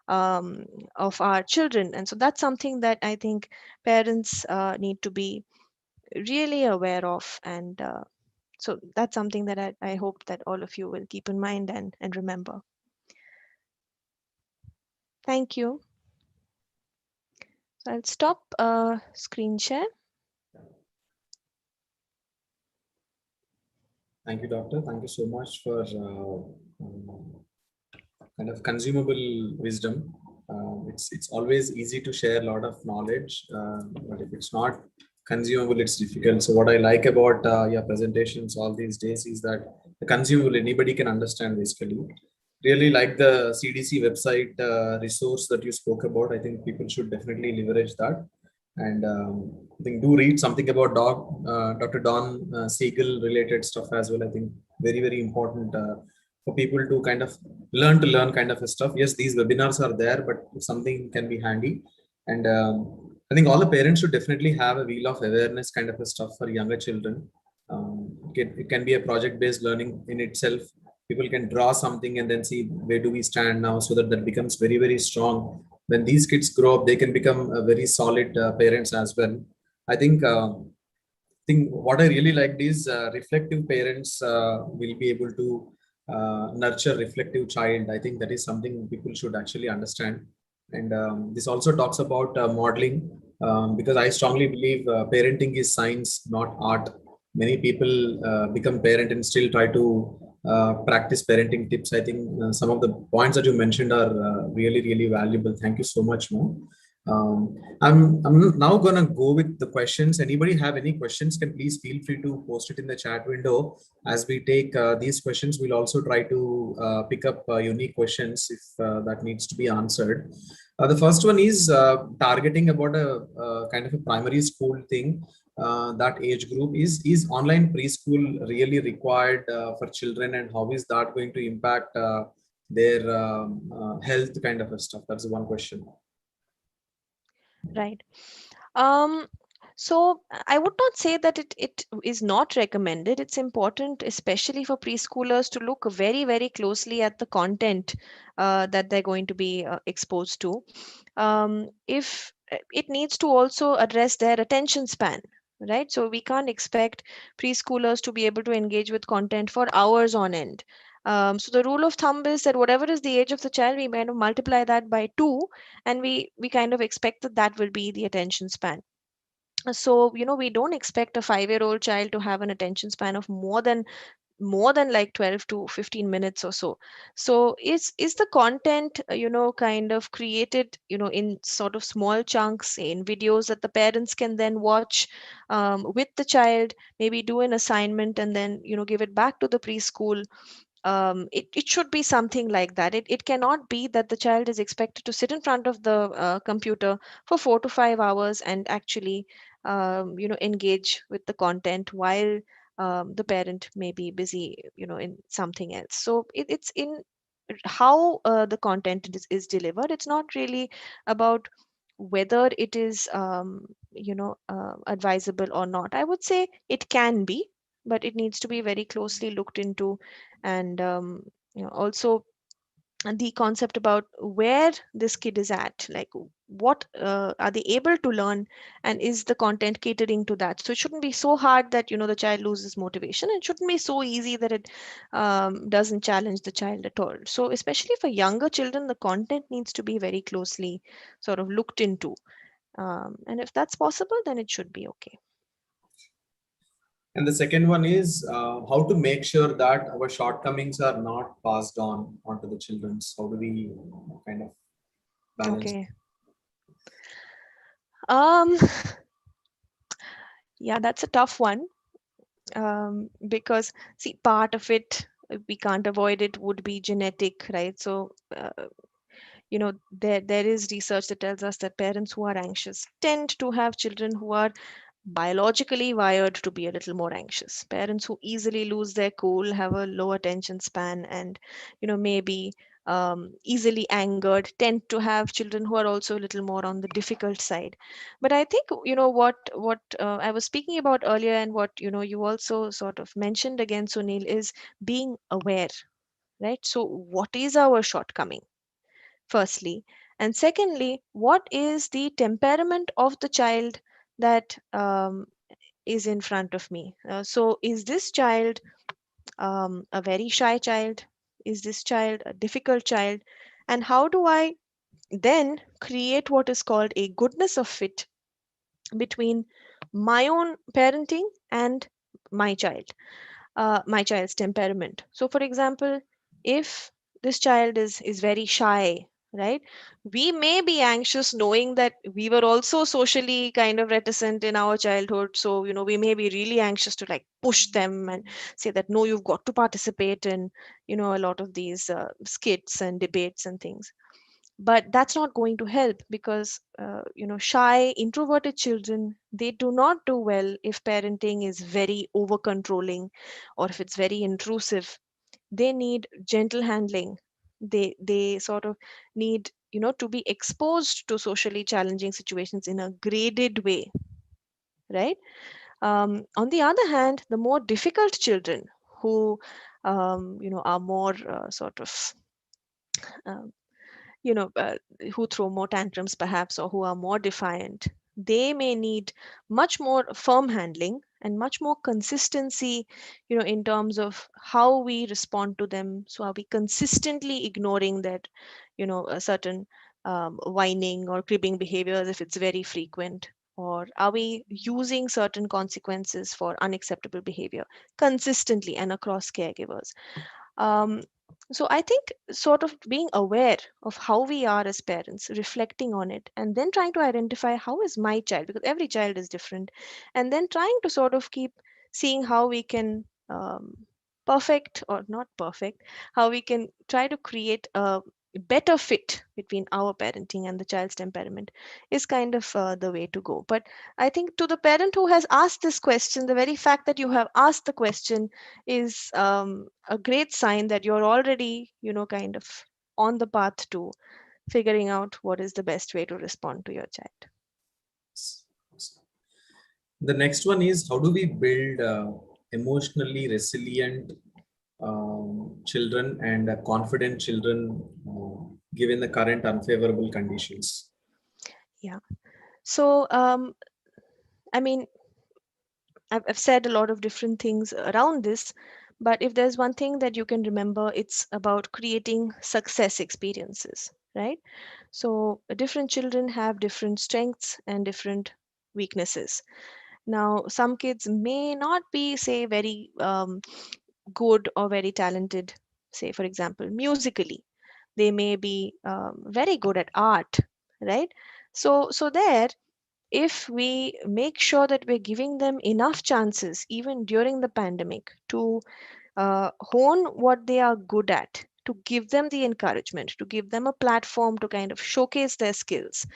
um, of our children. And so that's something that I think parents need to be really aware of. And so that's something that I hope that all of you will keep in mind and remember. Thank you. So I'll stop screen share. Thank you, doctor. Thank you so much for kind of consumable wisdom. It's always easy to share a lot of knowledge, but if it's not consumable, it's difficult. So what I like about your presentations all these days is that the consumable anybody can understand basically. Really like the CDC website resource that you spoke about. I think people should definitely leverage that. And I think do read something about Dr. Don Siegel related stuff as well. I think very, very important for people to kind of learn kind of stuff. Yes, these webinars are there, but if something can be handy. And I think all the parents should definitely have a wheel of awareness kind of a stuff for younger children. It can be a project-based learning in itself. People can draw something and then see where do we stand now, so that becomes very, very strong. When these kids grow up, they can become very solid parents as well. I think what I really liked is reflective parents will be able to nurture reflective child. I think that is something people should actually understand. And this also talks about modeling, because I strongly believe parenting is science, not art. Many people become parent and still try to practice parenting tips. I think some of the points that you mentioned are really, really valuable. Thank you so much, Mo. I'm now gonna go with the questions. Anybody have any questions can please feel free to post it in the chat window. As we take these questions, we'll also try to pick up unique questions if that needs to be answered. The first one is targeting about a kind of a primary school thing. That age group is online preschool really required for children, and how is that going to impact their health kind of a stuff? That's one question. Right. Um, so I would not say that it is not recommended. It's important, especially for preschoolers, to look very, very closely at the content that they're going to be exposed to. If it needs to also address their attention span, right? So we can't expect preschoolers to be able to engage with content for hours on end. So the rule of thumb is that whatever is the age of the child, we kind of multiply that by two, and we kind of expect that that will be the attention span. So we don't expect a 5-year-old child to have an attention span of more than like 12 to 15 minutes or so. So is the content kind of created in sort of small chunks in videos that the parents can then watch with the child, maybe do an assignment and then give it back to the preschool. It should be something like that. It cannot be that the child is expected to sit in front of the computer for 4 to 5 hours and actually engage with the content while the parent may be busy in something else. So it's in how the content is delivered. It's not really about whether it is advisable or not. I would say it can be, but it needs to be very closely looked into. And also the concept about where this kid is at, like what are they able to learn, and is the content catering to that? So it shouldn't be so hard that the child loses motivation, and it shouldn't be so easy that it doesn't challenge the child at all. So especially for younger children, the content needs to be very closely sort of looked into, and if that's possible, then it should be okay. And the second one is how to make sure that our shortcomings are not passed on onto the children. How do we kind of balance? Okay. um yeah, that's a tough one, because see, part of it, we can't avoid it, would be genetic, right? So there is research that tells us that parents who are anxious tend to have children who are biologically wired to be a little more anxious. Parents who easily lose their cool have a low attention span, and maybe easily angered tend to have children who are also a little more on the difficult side. But I think what I was speaking about earlier, and what you also sort of mentioned again, Sunil, is being aware, right? So what is our shortcoming, firstly? And secondly, what is the temperament of the child that is in front of me? So, is this child a very shy child? Is this child a difficult child? And how do I then create what is called a goodness of fit between my own parenting and my child? My child's temperament. So, for example, if this child is very shy, right? We may be anxious knowing that we were also socially kind of reticent in our childhood. So, we may be really anxious to like push them and say that no, you've got to participate in, a lot of these skits and debates and things. But that's not going to help, because shy introverted children, they do not do well if parenting is very over controlling, or if it's very intrusive. They need gentle handling. They sort of need to be exposed to socially challenging situations in a graded way, right? On the other hand, the more difficult children, who are more sort of um, you know, uh, who throw more tantrums perhaps, or who are more defiant, they may need much more firm handling and much more consistency, in terms of how we respond to them. So are we consistently ignoring that, a certain whining or cribbing behaviors if it's very frequent? Or are we using certain consequences for unacceptable behavior consistently and across caregivers? um, so I think sort of being aware of how we are as parents, reflecting on it, and then trying to identify how is my child, because every child is different, and then trying to sort of keep seeing how we can perfect, or not perfect, how we can try to create a better fit between our parenting and the child's temperament is kind of the way to go. But I think, to the parent who has asked this question, the very fact that you have asked the question is a great sign that you're already, kind of on the path to figuring out what is the best way to respond to your child. The next one is how do we build emotionally resilient children and confident children given the current unfavorable conditions? Yeah. So, I mean, I've said a lot of different things around this, but if there's one thing that you can remember, it's about creating success experiences, right? So, different children have different strengths and different weaknesses. Now, some kids may not be, say, very good or very talented, say, for example, musically. They may be very good at art, right? So there, if we make sure that we're giving them enough chances, even during the pandemic, to hone what they are good at, to give them the encouragement, to give them a platform to kind of showcase their skills,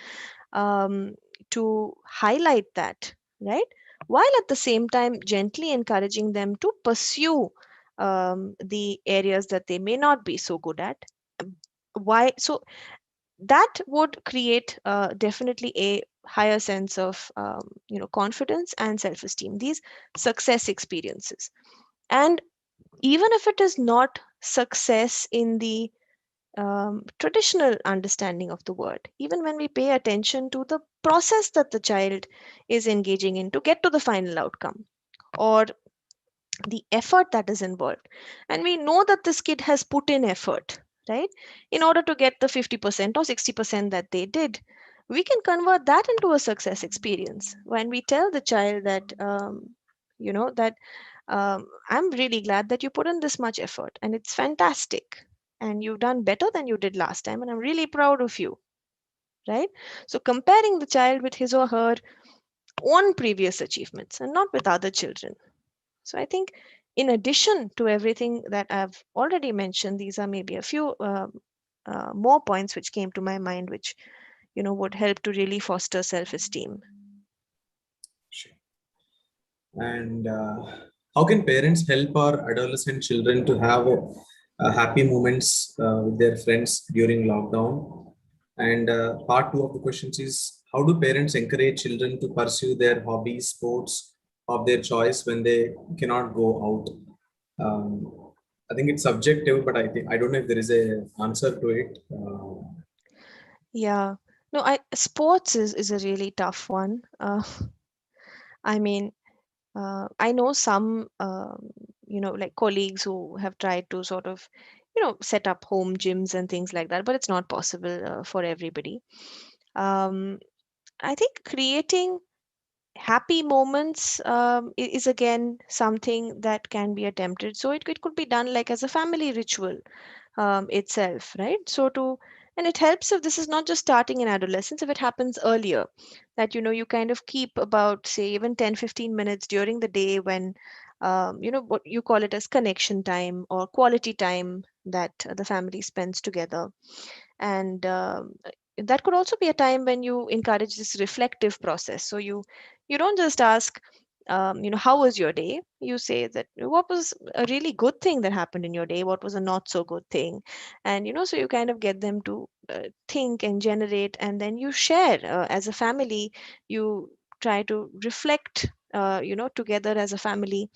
um, to highlight that, right? While at the same time gently encouraging them to pursue the areas that they may not be so good at. Why? So that would create definitely a higher sense of confidence and self-esteem. These success experiences, and even if it is not success in the traditional understanding of the word, even when we pay attention to the process that the child is engaging in to get to the final outcome, or the effort that is involved. And we know that this kid has put in effort, right, in order to get the 50% or 60% that they did. We can convert that into a success experience when we tell the child that, that I'm really glad that you put in this much effort and it's fantastic. And you've done better than you did last time, and I'm really proud of you, right? So, comparing the child with his or her own previous achievements and not with other children. So I think, in addition to everything that I've already mentioned, these are maybe a few more points which came to my mind, which would help to really foster self-esteem. Sure. And how can parents help our adolescent children to have happy moments with their friends during lockdown? And part two of the questions is, how do parents encourage children to pursue their hobbies, sports of their choice when they cannot go out? I think it's subjective, but I don't know if there is a answer to it. Yeah, no, I sports is a really tough one. I mean, I know some, like colleagues who have tried to sort of, set up home gyms and things like that, but it's not possible for everybody. Um, I think creating happy moments is again something that can be attempted. So it could be done like as a family ritual itself, right? So to and it helps if this is not just starting in adolescence, if it happens earlier, that you kind of keep about, say, even 10-15 minutes during the day when what you call it as connection time or quality time that the family spends together. And that could also be a time when you encourage this reflective process. So you don't just ask, how was your day? You say that what was a really good thing that happened in your day, what was a not so good thing. And so you kind of get them to think and generate, and then you share as a family. You try to reflect together as a family.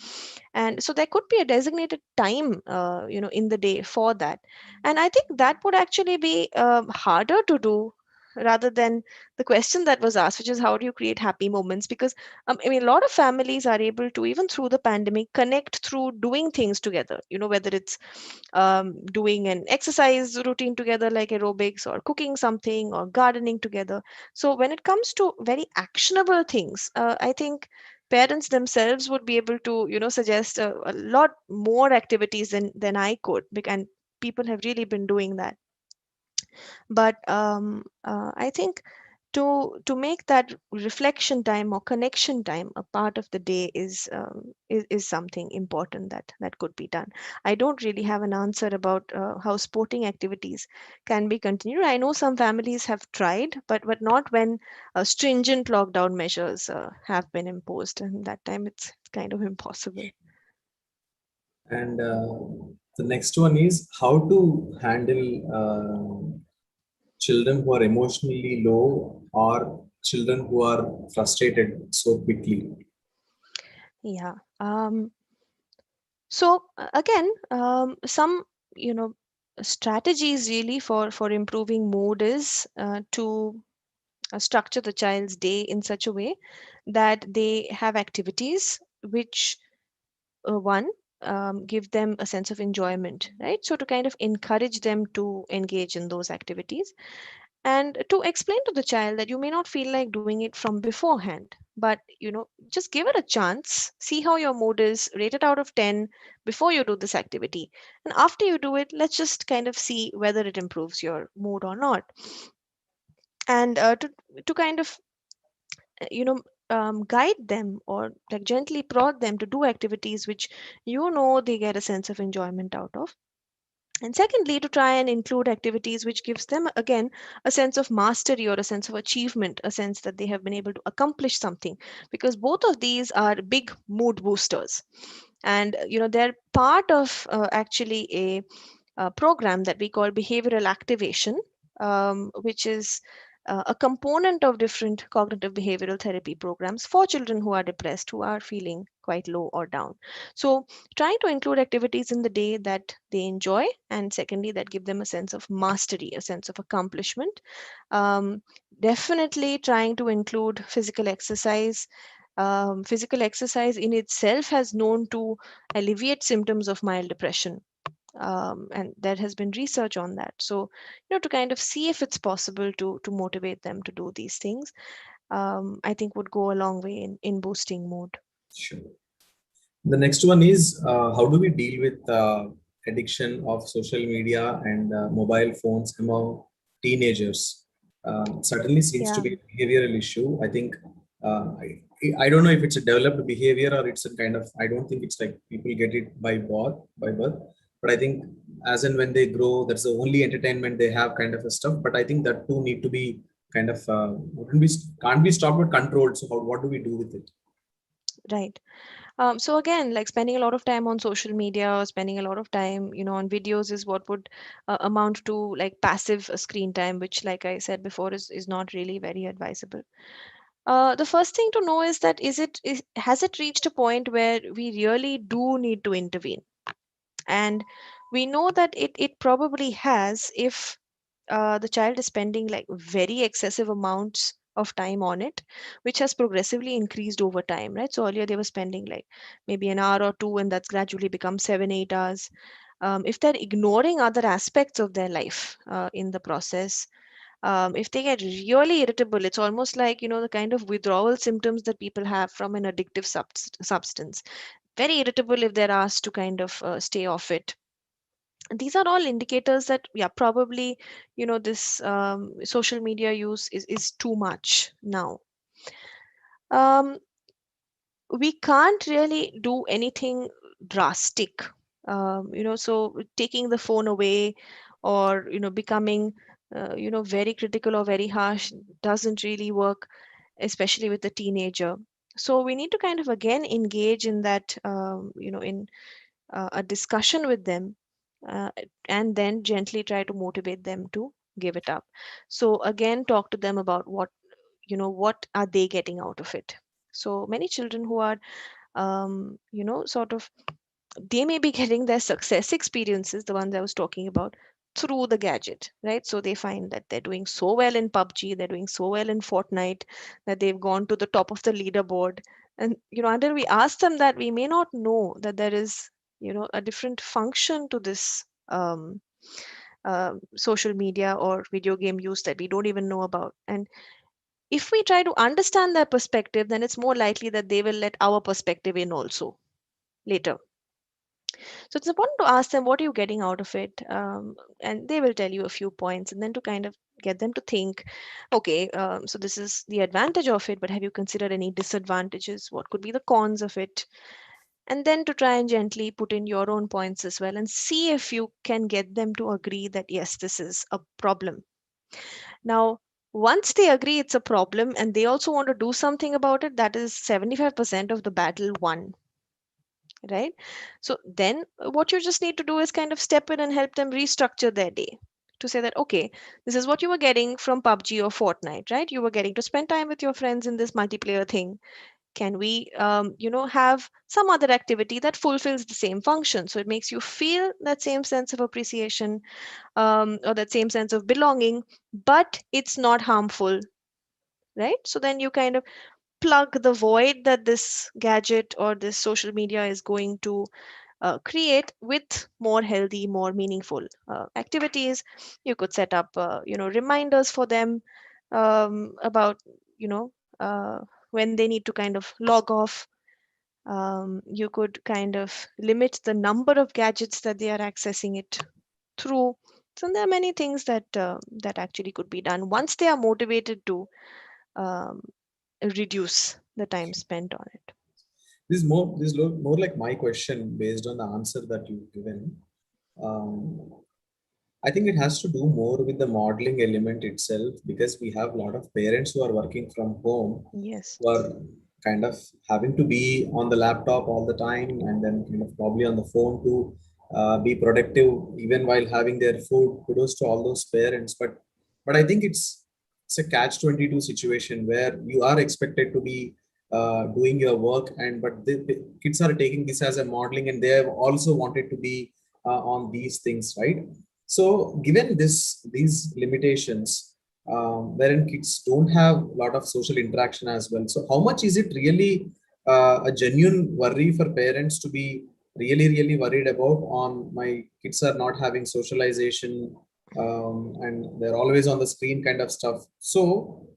And so there could be a designated time in the day for that. And I think that would actually be harder to do rather than the question that was asked, which is how do you create happy moments? Because I mean, a lot of families are able to, even through the pandemic, connect through doing things together, whether it's doing an exercise routine together like aerobics, or cooking something, or gardening together. So when it comes to very actionable things, I think parents themselves would be able to suggest a lot more activities than I could, and people have really been doing that. But I think to make that reflection time or connection time a part of the day is something important that could be done. I don't really have an answer about how sporting activities can be continued. I know some families have tried, but not when stringent lockdown measures have been imposed, and that time it's kind of impossible. And the next one is how to handle children who are emotionally low or children who are frustrated so quickly. Yeah. So again, some strategies really for improving mood is to structure the child's day in such a way that they have activities which, one, give them a sense of enjoyment, right? So to kind of encourage them to engage in those activities, and to explain to the child that you may not feel like doing it from beforehand, but just give it a chance, see how your mood is, rate it out of 10 before you do this activity, and after you do it, let's just kind of see whether it improves your mood or not. And to kind of you know guide them, or like gently prod them to do activities which they get a sense of enjoyment out of. And secondly, to try and include activities which gives them again a sense of mastery or a sense of achievement, a sense that they have been able to accomplish something, because both of these are big mood boosters. And they're part of actually a program that we call behavioral activation, which is a component of different cognitive behavioral therapy programs for children who are depressed, who are feeling quite low or down. So, trying to include activities in the day that they enjoy, and secondly, that give them a sense of mastery, a sense of accomplishment. Um, Definitely trying to include physical exercise. Physical exercise in itself has known to alleviate symptoms of mild depression, and there has been research on that. So, to kind of see if it's possible to motivate them to do these things, I think would go a long way in boosting mood. Sure. The next one is how do we deal with addiction of social media and mobile phones among teenagers? Certainly seems to Yeah. be a behavioral issue. I think I don't know if it's a developed behavior or it's a kind of, I don't think it's like people get it by birth. But I think as and when they grow, that's the only entertainment they have, kind of a stuff. But I think that too need to be kind of can't be stopped but controlled. So what do we do with it? Right. So again, like spending a lot of time on social media, or spending a lot of time, on videos is what would amount to like passive screen time, which, like I said before, is not really very advisable. The first thing to know is that has it reached a point where we really do need to intervene? And we know that it probably has if the child is spending like very excessive amounts of time on it, which has progressively increased over time, right? So earlier they were spending like maybe an hour or two, and that's gradually become 7 8 hours. If they're ignoring other aspects of their life in the process, if they get really irritable, it's almost like, the kind of withdrawal symptoms that people have from an addictive substance. Very irritable if they're asked to kind of stay off it. These are all indicators that, yeah, probably, this social media use is too much now. um, we can't really do anything drastic, so taking the phone away, or becoming very critical or very harsh doesn't really work, especially with the teenager. So we need to kind of again engage in that, in a discussion with them, uh, and then gently try to motivate them to give it up. So again, talk to them about what are they getting out of it. So many children who are, sort of, they may be getting their success experiences, the ones I was talking about, through the gadget, right? So they find that they're doing so well in PUBG, they're doing so well in Fortnite, that they've gone to the top of the leaderboard. And, until we ask them that, we may not know that there is, a different function to this social media or video game use that we don't even know about. And if we try to understand their perspective, then it's more likely that they will let our perspective in also later. So it's important to ask them, what are you getting out of it? And they will tell you a few points, and then to kind of get them to think, okay, so this is the advantage of it, but have you considered any disadvantages? What could be the cons of it? And then to try and gently put in your own points as well, and see if you can get them to agree that, yes, this is a problem. Now, once they agree it's a problem and they also want to do something about it, that is 75% of the battle won, right? So then what you just need to do is kind of step in and help them restructure their day, to say that, okay, this is what you were getting from PUBG or Fortnite, right? You were getting to spend time with your friends in this multiplayer thing. Can we, have some other activity that fulfills the same function, so it makes you feel that same sense of appreciation, or that same sense of belonging, but it's not harmful, right? So then you kind of plug the void that this gadget or this social media is going to create with more healthy, more meaningful activities. You could set up, reminders for them, about, you know, uh, when they need to kind of log off. You could kind of limit the number of gadgets that they are accessing it through. So there are many things that actually could be done once they are motivated to um, reduce the time spent on it. This is more like my question based on the answer that you've given. Um, I think it has to do more with the modeling element itself, because we have a lot of parents who are working from home, Yes. who are kind of having to be on the laptop all the time, and then kind of probably on the phone to be productive even while having their food. Kudos to all those parents. But I think it's it's a catch-22 situation where you are expected to be doing your work, and but the kids are taking this as a modeling, and they have also wanted to be on these things, right? So given these limitations, wherein kids don't have a lot of social interaction as well, so how much is it really a genuine worry for parents to be really worried about on my kids are not having socialization, and they're always on the screen kind of stuff. So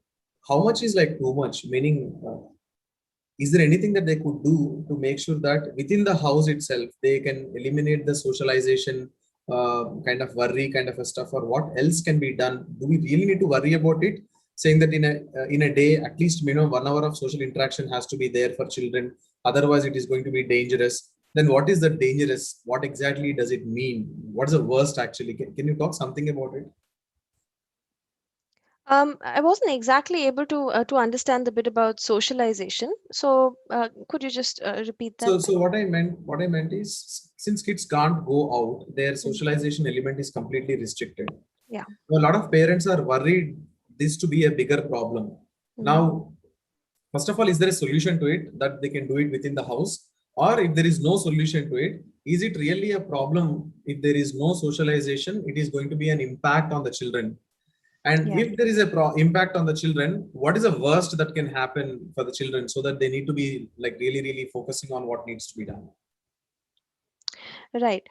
how much is like too much? Meaning, is there anything that they could do to make sure that within the house itself they can eliminate the socialization kind of worry kind of a stuff, or what else can be done? Do we really need to worry about it? Saying that in a day, at least 1 hour of social interaction has to be there for children. Otherwise, it is going to be dangerous. Then what is the dangerous? What exactly does it mean? What is the worst actually? Can you talk something about it? I wasn't exactly able to understand the bit about socialization. So, could you just repeat that So bit? what I meant is, since kids can't go out, their Mm. socialization element is completely restricted. Yeah. A lot of parents are worried this to be a bigger problem. Mm. Now, first of all, is there a solution to it that they can do it within the house? Or if there is no solution to it, is it really a problem if there is no socialization? It is going to be an impact on the children. And Yeah. if there is a impact on the children, what is the worst that can happen for the children, so that they need to be like really focusing on what needs to be done? Right.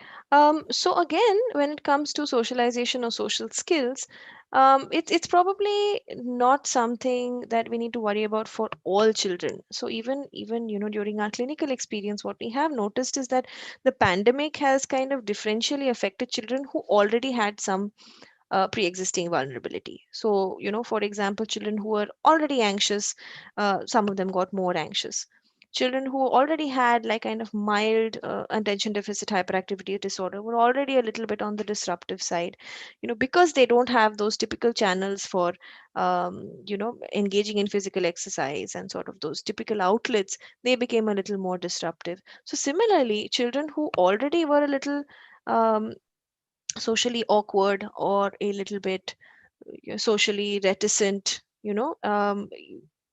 So again, when it comes to socialization or social skills, it's probably not something that we need to worry about for all children. So even during our clinical experience, what we have noticed is that the pandemic has kind of differentially affected children who already had some pre-existing vulnerability. So for example, children who were already anxious, some of them got more anxious. Children who already had like kind of mild attention deficit hyperactivity disorder were already a little bit on the disruptive side, because they don't have those typical channels for engaging in physical exercise and sort of those typical outlets. They became a little more disruptive. So similarly, children who already were a little um, socially awkward or a little bit socially reticent,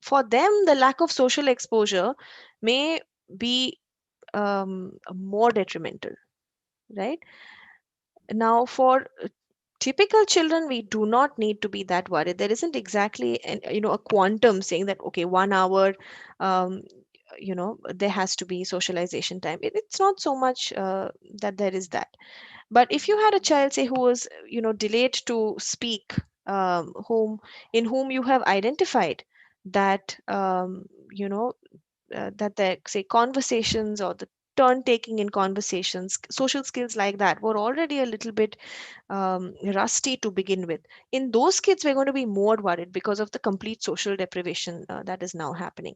for them the lack of social exposure may be more detrimental, right? Now for typical children, we do not need to be that worried. There isn't exactly a quantum saying that okay, 1 hour, um, there has to be socialization time. It's not so much that there is that. But if you had a child, say, who was, delayed to speak, whom you have identified that, that their, say, conversations or the turn taking in conversations, social skills like that were already a little bit rusty to begin with. In those kids, we're going to be more worried because of the complete social deprivation that is now happening.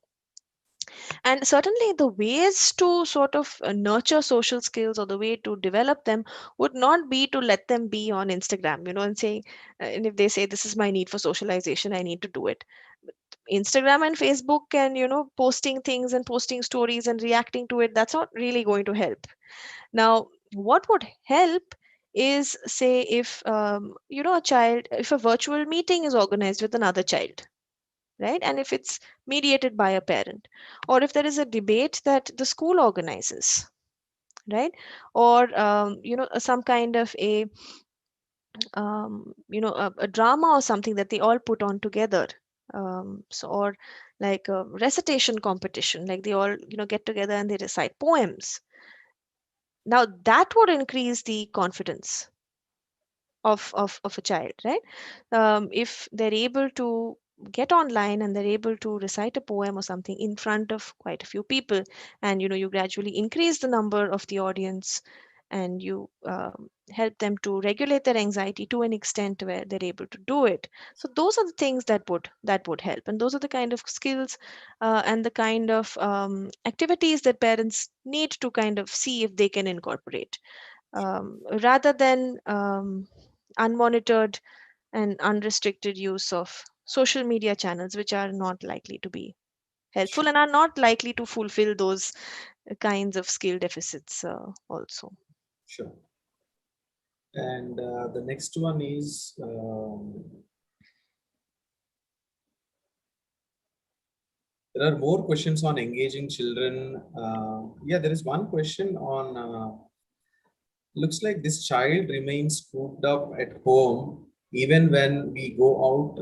And certainly, the ways to sort of nurture social skills or the way to develop them would not be to let them be on Instagram, and say, and if they say, this is my need for socialization, I need to do it. Instagram and Facebook and, posting things and posting stories and reacting to it, that's not really going to help. Now, what would help is, say, if, if a virtual meeting is organized with another child, right? And if it's mediated by a parent, or if there is a debate that the school organizes, right? Or some kind of a drama or something that they all put on together, so, or like a recitation competition, like they all get together and they recite poems. Now that would increase the confidence of a child, right? If they're able to get online and they're able to recite a poem or something in front of quite a few people, and you gradually increase the number of the audience, and you help them to regulate their anxiety to an extent where they're able to do it. So those are the things that would help, and those are the kind of skills and the kind of activities that parents need to kind of see if they can incorporate, rather than unmonitored and unrestricted use of social media channels, which are not likely to be helpful and are not likely to fulfill those kinds of skill deficits also. Sure. And the next one is, There are more questions on engaging children. Yeah, there is one question on looks like this child remains cooped up at home even when we go out.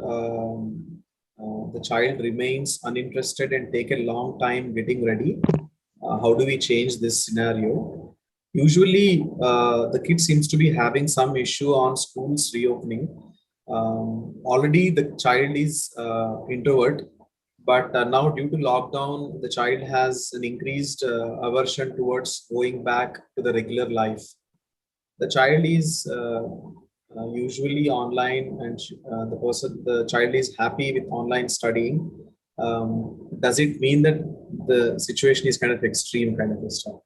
The child remains uninterested and take a long time getting ready. How do we change this scenario? Usually, the kid seems to be having some issue on schools reopening. Already, the child is introvert, but now due to lockdown, the child has an increased aversion towards going back to the regular life. The child is usually online, and the child is happy with online studying. Does it mean that the situation is kind of extreme kind of stuff?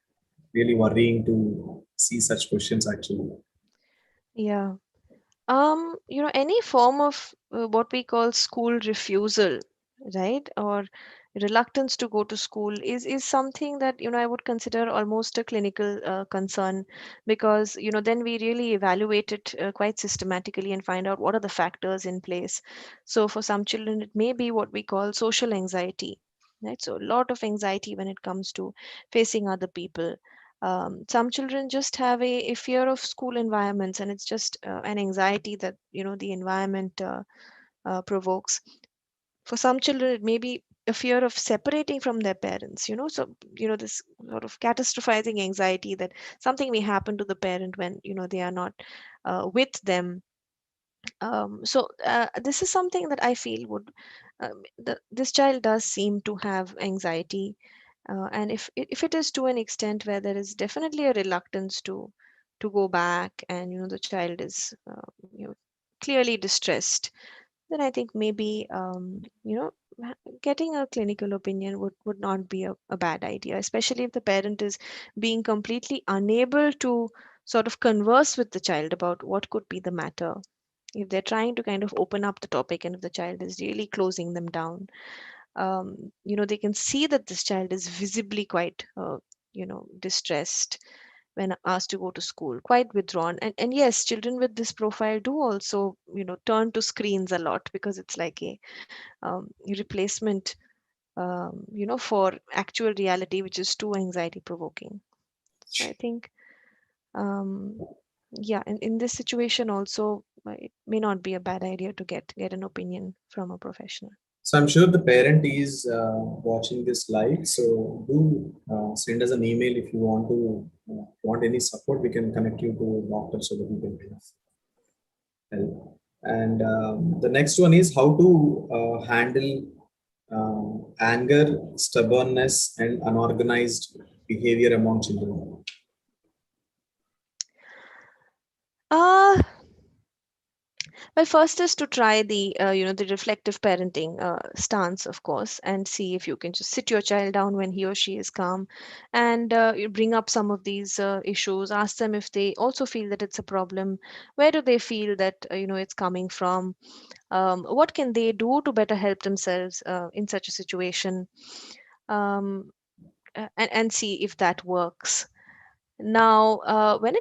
Really worrying to see such questions actually. Yeah. Any form of what we call school refusal, right? Or reluctance to go to school is something that, I would consider almost a clinical concern, because, then we really evaluate it quite systematically and find out what are the factors in place. So for some children, it may be what we call social anxiety, right? So a lot of anxiety when it comes to facing other people. Some children just have a fear of school environments, and it's just an anxiety that the environment provokes. For some children, it may be a fear of separating from their parents, so this sort of catastrophizing anxiety that something may happen to the parent when they are not with them. So this is something that I feel would this child does seem to have anxiety, and if it is to an extent where there is definitely a reluctance to go back, and the child is clearly distressed, then I think maybe getting a clinical opinion would not be a bad idea, especially if the parent is being completely unable to sort of converse with the child about what could be the matter. If they're trying to kind of open up the topic, and if the child is really closing them down, they can see that this child is visibly quite distressed when asked to go to school, quite withdrawn. And yes, children with this profile do also turn to screens a lot, because it's like a replacement for actual reality, which is too anxiety provoking. So I think um, yeah, in this situation also, it may not be a bad idea to get an opinion from a professional. So I'm sure the parent is watching this live. So do send us an email if you want to want any support. We can connect you to a doctor so that we can kind of help. And the next one is how to handle anger, stubbornness, and unorganized behavior among children. uh Well, first is to try the reflective parenting stance, of course, and see if you can just sit your child down when he or she is calm, and you bring up some of these issues. Ask them if they also feel that it's a problem. Where do they feel that it's coming from? What can they do to better help themselves in such a situation? Um, and see if that works. Now,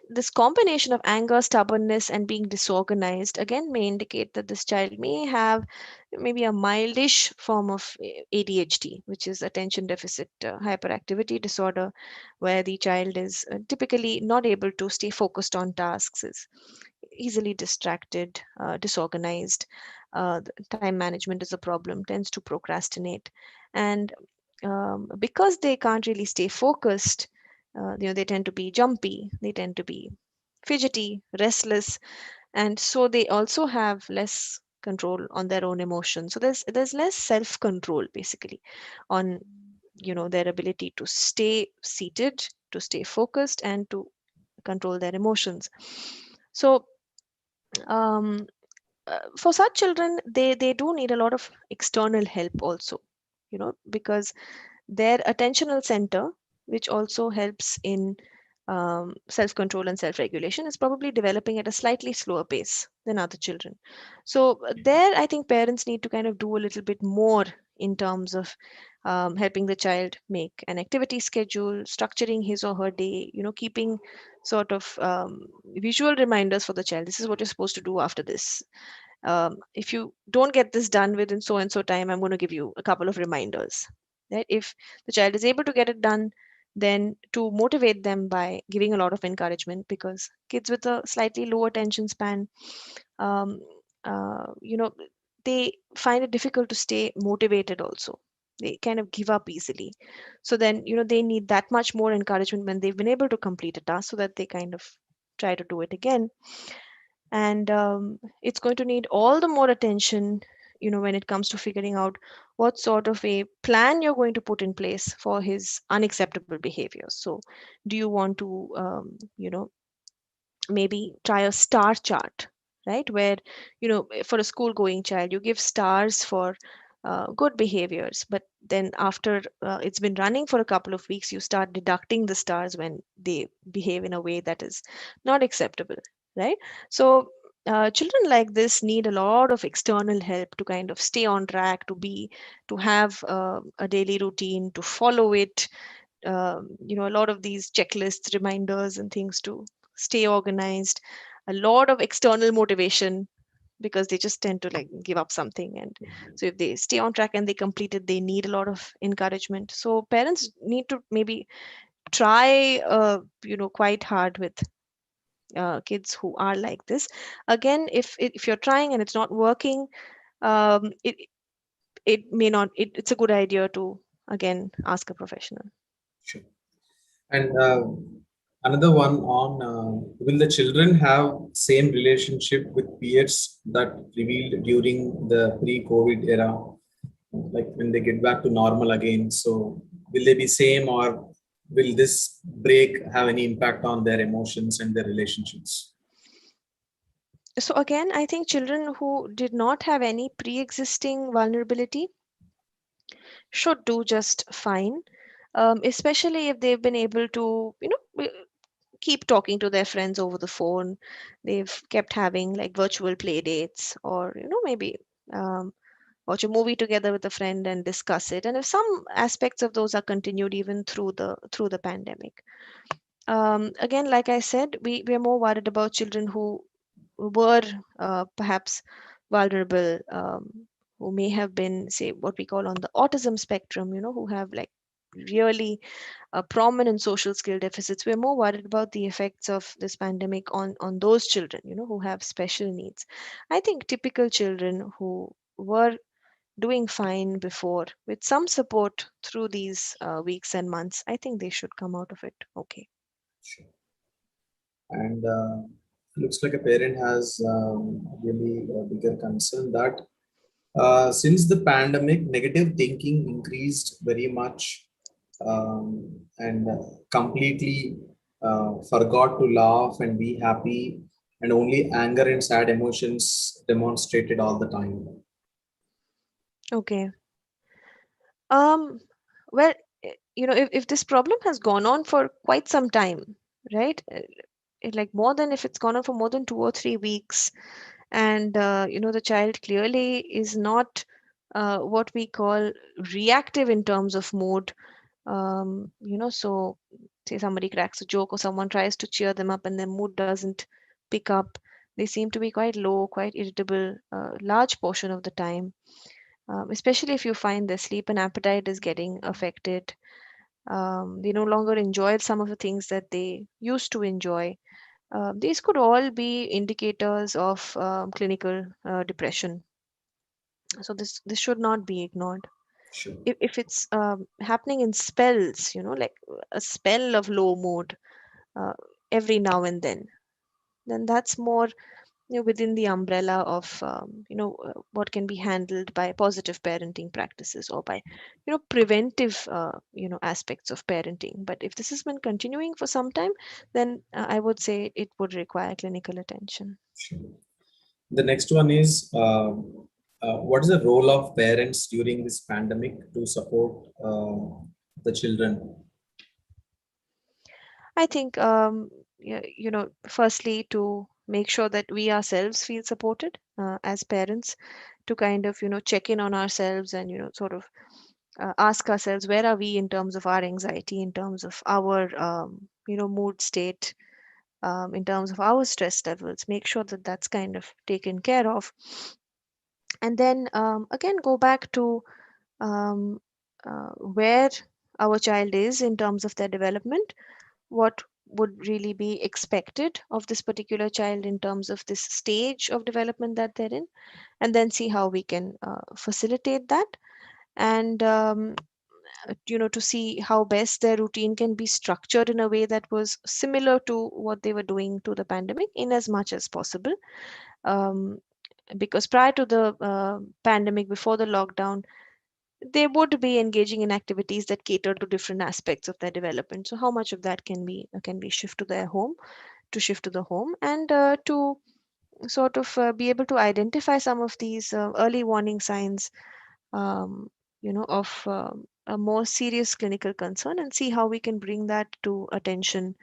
this combination of anger, stubbornness, and being disorganized again may indicate that this child may have maybe a mildish form of ADHD, which is attention deficit hyperactivity disorder, where the child is typically not able to stay focused on tasks, is easily distracted, disorganized. Time management is a problem, tends to procrastinate, and because they can't really stay focused, they tend to be jumpy, they tend to be fidgety, restless, and so they also have less control on their own emotions. So there's less self control basically on their ability to stay seated, to stay focused, and to control their emotions. So um, for such children, they do need a lot of external help also, because their attentional center, which also helps in self control and self regulation, is probably developing at a slightly slower pace than other children. So, there, I think parents need to kind of do a little bit more in terms of helping the child make an activity schedule, structuring his or her day, keeping sort of visual reminders for the child. This is what you're supposed to do after this. If you don't get this done within so and so time, I'm going to give you a couple of reminders. right? If the child is able to get it done, then to motivate them by giving a lot of encouragement, because kids with a slightly low attention span, um, you know, they find it difficult to stay motivated also. They kind of give up easily. So then, they need that much more encouragement when they've been able to complete a task, so that they kind of try to do it again. And it's going to need all the more attention, when it comes to figuring out what sort of a plan you're going to put in place for his unacceptable behaviors. So do you want to maybe try a star chart, right? Where, for a school going child, you give stars for good behaviors, but then after it's been running for a couple of weeks, you start deducting the stars when they behave in a way that is not acceptable, right? So children like this need a lot of external help to kind of stay on track, to have a daily routine, to follow it, a lot of these checklists, reminders, and things to stay organized, a lot of external motivation, because they just tend to like give up something. And so if they stay on track and they complete it, they need a lot of encouragement. So parents need to maybe try, quite hard with kids who are like this. Again, if you're trying and it's not working, it may not, it's a good idea to again ask a professional. Sure. And another one on will the children have same relationship with peers that revealed during the pre-COVID era, like when they get back to normal again? So will they be same, or will this break have any impact on their emotions and their relationships? So again, I think children who did not have any pre-existing vulnerability should do just fine, especially if they've been able to, keep talking to their friends over the phone. They've kept having like virtual play dates, or maybe um, watch a movie together with a friend and discuss it. And if some aspects of those are continued even through the pandemic, again, like I said, we're more worried about children who were perhaps vulnerable, who may have been, say, what we call on the autism spectrum, who have like really prominent social skill deficits. We're more worried about the effects of this pandemic on those children, who have special needs. I think typical children who were doing fine before, with some support through these weeks and months, I think they should come out of it okay. Sure. And looks like a parent has really a bigger concern that since the pandemic, negative thinking increased very much, and completely forgot to laugh and be happy, and only anger and sad emotions demonstrated all the time. Okay. Um, well, if this problem has gone on for quite some time, right? Like more than, if it's gone on for more than 2 or 3 weeks, and the child clearly is not what we call reactive in terms of mood. So say somebody cracks a joke or someone tries to cheer them up and their mood doesn't pick up. They seem to be quite low, quite irritable, large portion of the time, especially if you find their sleep and appetite is getting affected. They no longer enjoy some of the things that they used to enjoy. These could all be indicators of clinical depression. So this should not be ignored. Sure. If it's happening in spells, like a spell of low mood uh, every now and then that's more, within the umbrella of what can be handled by positive parenting practices, or by preventive aspects of parenting. But if this has been continuing for some time, then I would say it would require clinical attention. Sure. The next one is what is the role of parents during this pandemic to support the children? I think, firstly, to make sure that we ourselves feel supported as parents, to kind of check in on ourselves, and sort of ask ourselves, where are we in terms of our anxiety, in terms of our mood state, in terms of our stress levels. Make sure that that's kind of taken care of. And then again, go back to um, where our child is in terms of their development, what would really be expected of this particular child in terms of this stage of development that they're in, and then see how we can facilitate that. And to see how best their routine can be structured in a way that was similar to what they were doing to the pandemic in as much as possible. um, because prior to the pandemic, before the lockdown, they would be engaging in activities that cater to different aspects of their development. So how much of that can be shift to their home, to shift to the home, and to sort of be able to identify some of these early warning signs, um, of a more serious clinical concern, and see how we can bring that to attention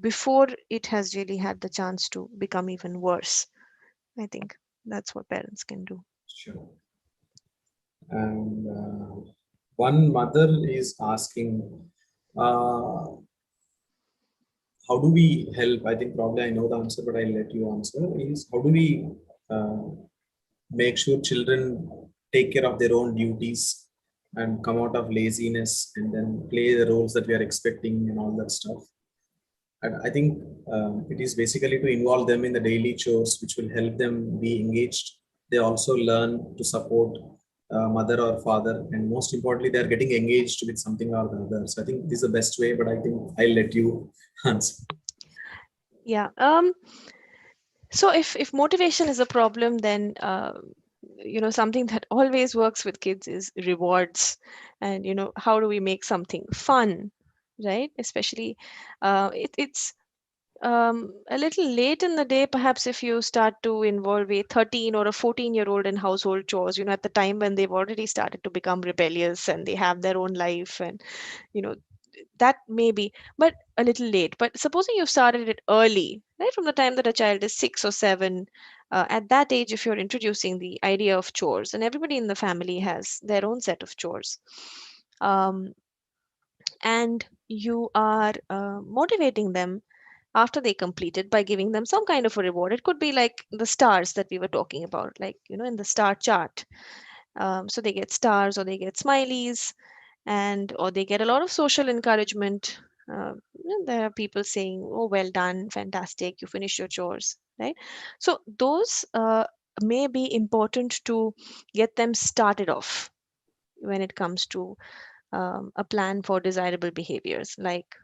before it has really had the chance to become even worse. I think that's what parents can do. Sure. And one mother is asking, uh, how do we help? I think probably I know the answer, but I'll let you answer. Is how do we uh, make sure children take care of their own duties and come out of laziness and then play the roles that we are expecting and all that stuff? And I think it is basically to involve them in the daily chores, which will help them be engaged. They also learn to support mother or father, and most importantly, they are getting engaged with something or the other. So I think this is the best way, but I think I'll let you answer. Yeah. So if motivation is a problem, then something that always works with kids is rewards. And how do we make something fun, right? Especially it's a little late in the day, perhaps, if you start to involve a 13 or a 14-year-old in household chores, at the time when they've already started to become rebellious and they have their own life. And you know that may be, but a little late. But supposing you've started it early, right from the time that a child is 6 or 7, at that age, if you're introducing the idea of chores, and everybody in the family has their own set of chores, um, and you are motivating them after they complete it by giving them some kind of a reward. It could be like the stars that we were talking about, like in the star chart. So they get stars, or they get smileys, and or they get a lot of social encouragement. There are people saying, "Oh, well done, fantastic, you finished your chores," right? So those may be important to get them started off when it comes to a plan for desirable behaviors like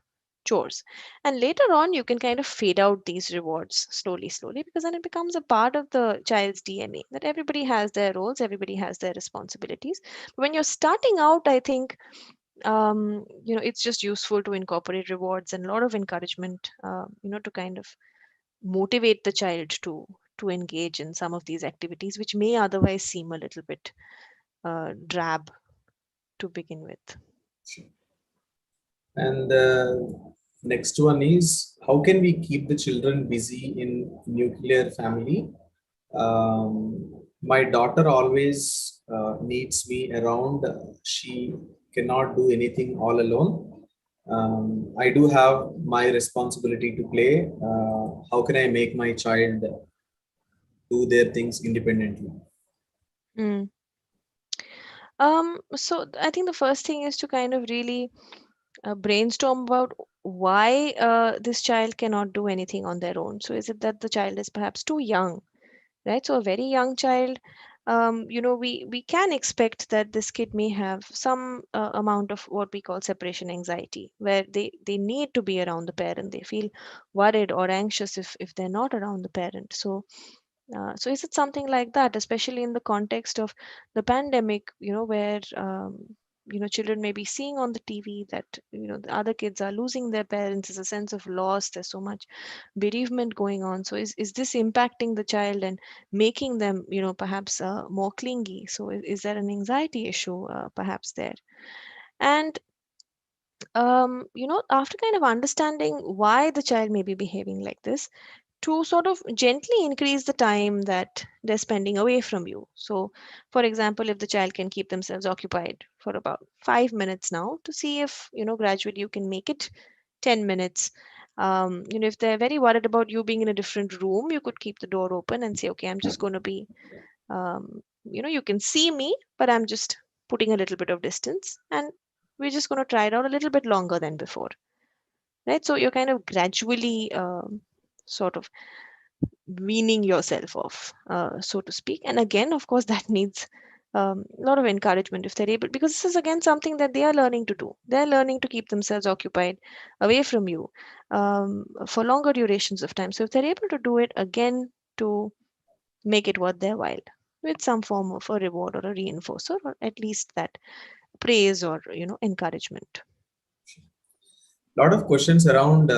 chores. And later on, you can kind of fade out these rewards slowly, slowly, because then it becomes a part of the child's DNA that everybody has their roles, everybody has their responsibilities. But when you're starting out, I think it's just useful to incorporate rewards and a lot of encouragement, to kind of motivate the child to engage in some of these activities, which may otherwise seem a little bit drab to begin with. And next one is, how can we keep the children busy in nuclear family? My daughter always needs me around. She cannot do anything all alone. I do have my responsibility to play. How can I make my child do their things independently? Mm. So I think the first thing is to kind of really brainstorm about why this child cannot do anything on their own. So is it that the child is perhaps too young, right? So a very young child, we can expect that this kid may have some amount of what we call separation anxiety, where they need to be around the parent. They feel worried or anxious if they're not around the parent. So is it something like that, especially in the context of the pandemic, where children may be seeing on the TV that the other kids are losing their parents? There's a sense of loss. There's so much bereavement going on. So is this impacting the child and making them, perhaps more clingy? So is there an anxiety issue, perhaps there? And after kind of understanding why the child may be behaving like this, to sort of gently increase the time that they're spending away from you. So, for example, if the child can keep themselves occupied for about 5 minutes now, to see if, gradually you can make it 10 minutes. If they're very worried about you being in a different room, you could keep the door open and say, okay, I'm just going to be, you can see me, but I'm just putting a little bit of distance, and we're just going to try it out a little bit longer than before, right? So you're kind of gradually sort of weaning yourself off, so to speak. And again, of course, that needs a lot of encouragement if they're able, because this is again something that they are learning to do. They're learning to keep themselves occupied away from you for longer durations of time. So if they're able to do it again, to make it worth their while with some form of a reward or a reinforcer, or at least that praise or encouragement. Lot of questions around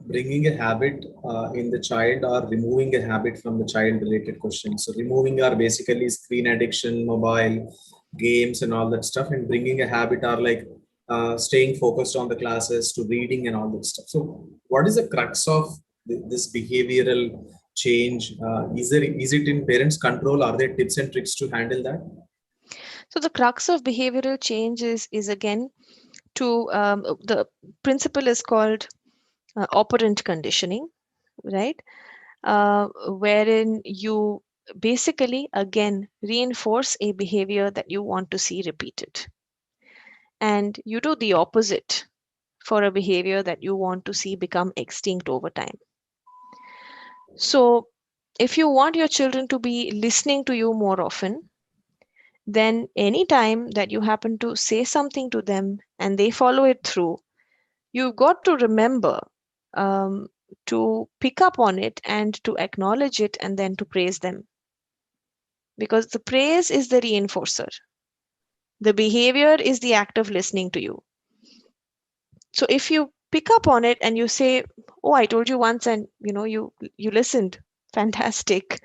bringing a habit in the child or removing a habit from the child related questions. So removing are basically screen addiction, mobile games and all that stuff, and bringing a habit are like staying focused on the classes to reading and all that stuff. So what is the crux of this behavioral change? Is it in parents control? Are there tips and tricks to handle that? So the crux of behavioral change is again to the principle is called operant conditioning, right? Wherein you basically again reinforce a behavior that you want to see repeated, and you do the opposite for a behavior that you want to see become extinct over time. So if you want your children to be listening to you more often, then any time that you happen to say something to them and they follow it through, you've got to remember um, to pick up on it and to acknowledge it and then to praise them, because the praise is the reinforcer. The behavior is the act of listening to you. So if you pick up on it and you say, "Oh, I told you once, and you listened, fantastic,"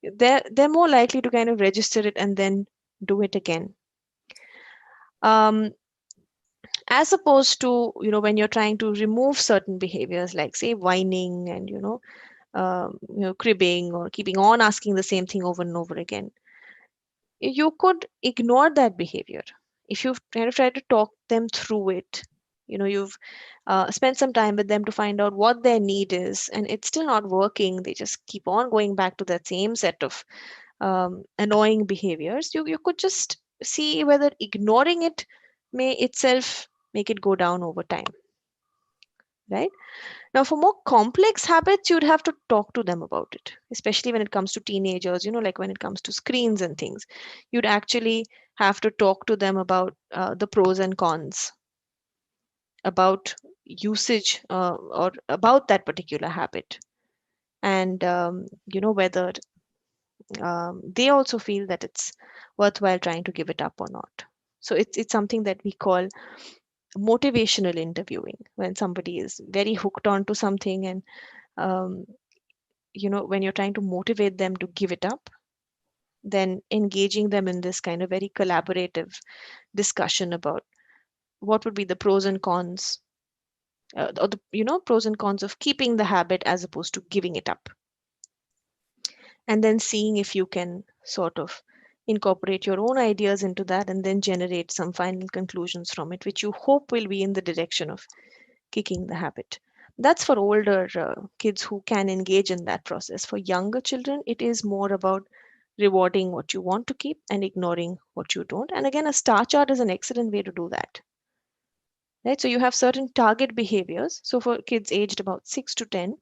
they're more likely to kind of register it and then do it again. Um, as opposed to when you're trying to remove certain behaviors like say whining and cribbing or keeping on asking the same thing over and over again, you could ignore that behavior if you kind of try to talk them through it. You've spent some time with them to find out what their need is, and it's still not working. They just keep on going back to that same set of annoying behaviors. You could just see whether ignoring it may itself make it go down over time, right? Now, for more complex habits, you'd have to talk to them about it, especially when it comes to teenagers, like when it comes to screens and things. You'd actually have to talk to them about the pros and cons, about usage or about that particular habit, and whether they also feel that it's worthwhile trying to give it up or not. So it's something that we call motivational interviewing, when somebody is very hooked on to something, and um, when you're trying to motivate them to give it up, then engaging them in this kind of very collaborative discussion about what would be the pros and cons, or the pros and cons of keeping the habit as opposed to giving it up, and then seeing if you can sort of incorporate your own ideas into that and then generate some final conclusions from it, which you hope will be in the direction of kicking the habit. That's for older kids who can engage in that process. For younger children, it is more about rewarding what you want to keep and ignoring what you don't. And again, a star chart is an excellent way to do that. Right? So you have certain target behaviors. So for kids aged about 6 to 10,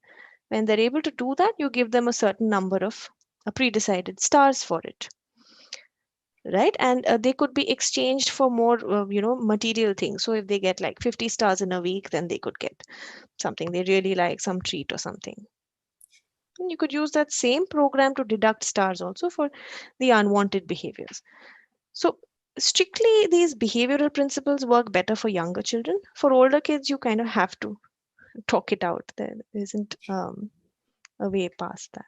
when they're able to do that, you give them a certain number of pre-decided stars for it. Right? And they could be exchanged for more material things. So if they get like 50 stars in a week, then they could get something they really like, some treat or something. And you could use that same program to deduct stars also for the unwanted behaviors. So strictly these behavioral principles work better for younger children. For older kids, you kind of have to talk it out. There isn't a way past that.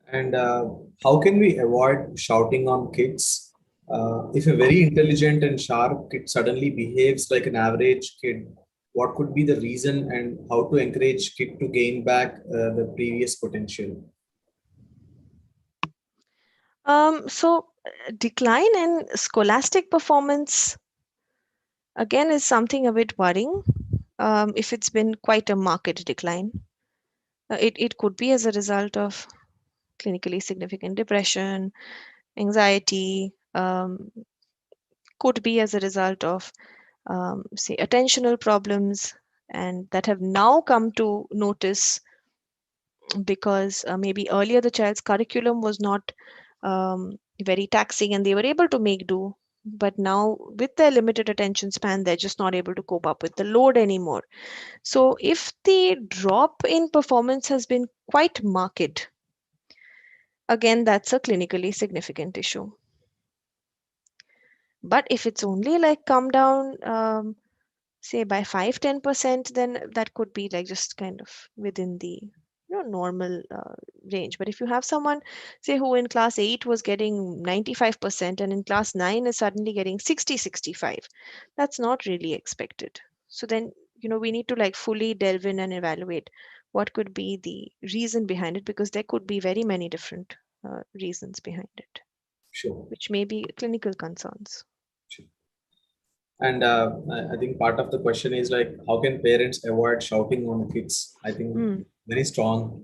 And how can we avoid shouting on kids? If a very intelligent and sharp kid suddenly behaves like an average kid, what could be the reason and how to encourage kid to gain back the previous potential? Decline in scholastic performance again is something a bit worrying. If it's been quite a marked decline, it could be as a result of clinically significant depression, anxiety, um, could be as a result of, say, attentional problems, and that have now come to notice because maybe earlier the child's curriculum was not very taxing and they were able to make do. But now, with their limited attention span, they're just not able to cope up with the load anymore. So, if the drop in performance has been quite marked, again, that's a clinically significant issue. But if it's only like come down, say by 5-10%, then that could be like just kind of within the normal range. But if you have someone, say, who in class 8 was getting 95% and in class 9 is suddenly getting 60-65, that's not really expected. So then we need to like fully delve in and evaluate what could be the reason behind it, because there could be very many different reasons behind it, Sure. which may be clinical concerns. Sure. And I think part of the question is like, how can parents avoid shouting on kids? I think Mm, very strong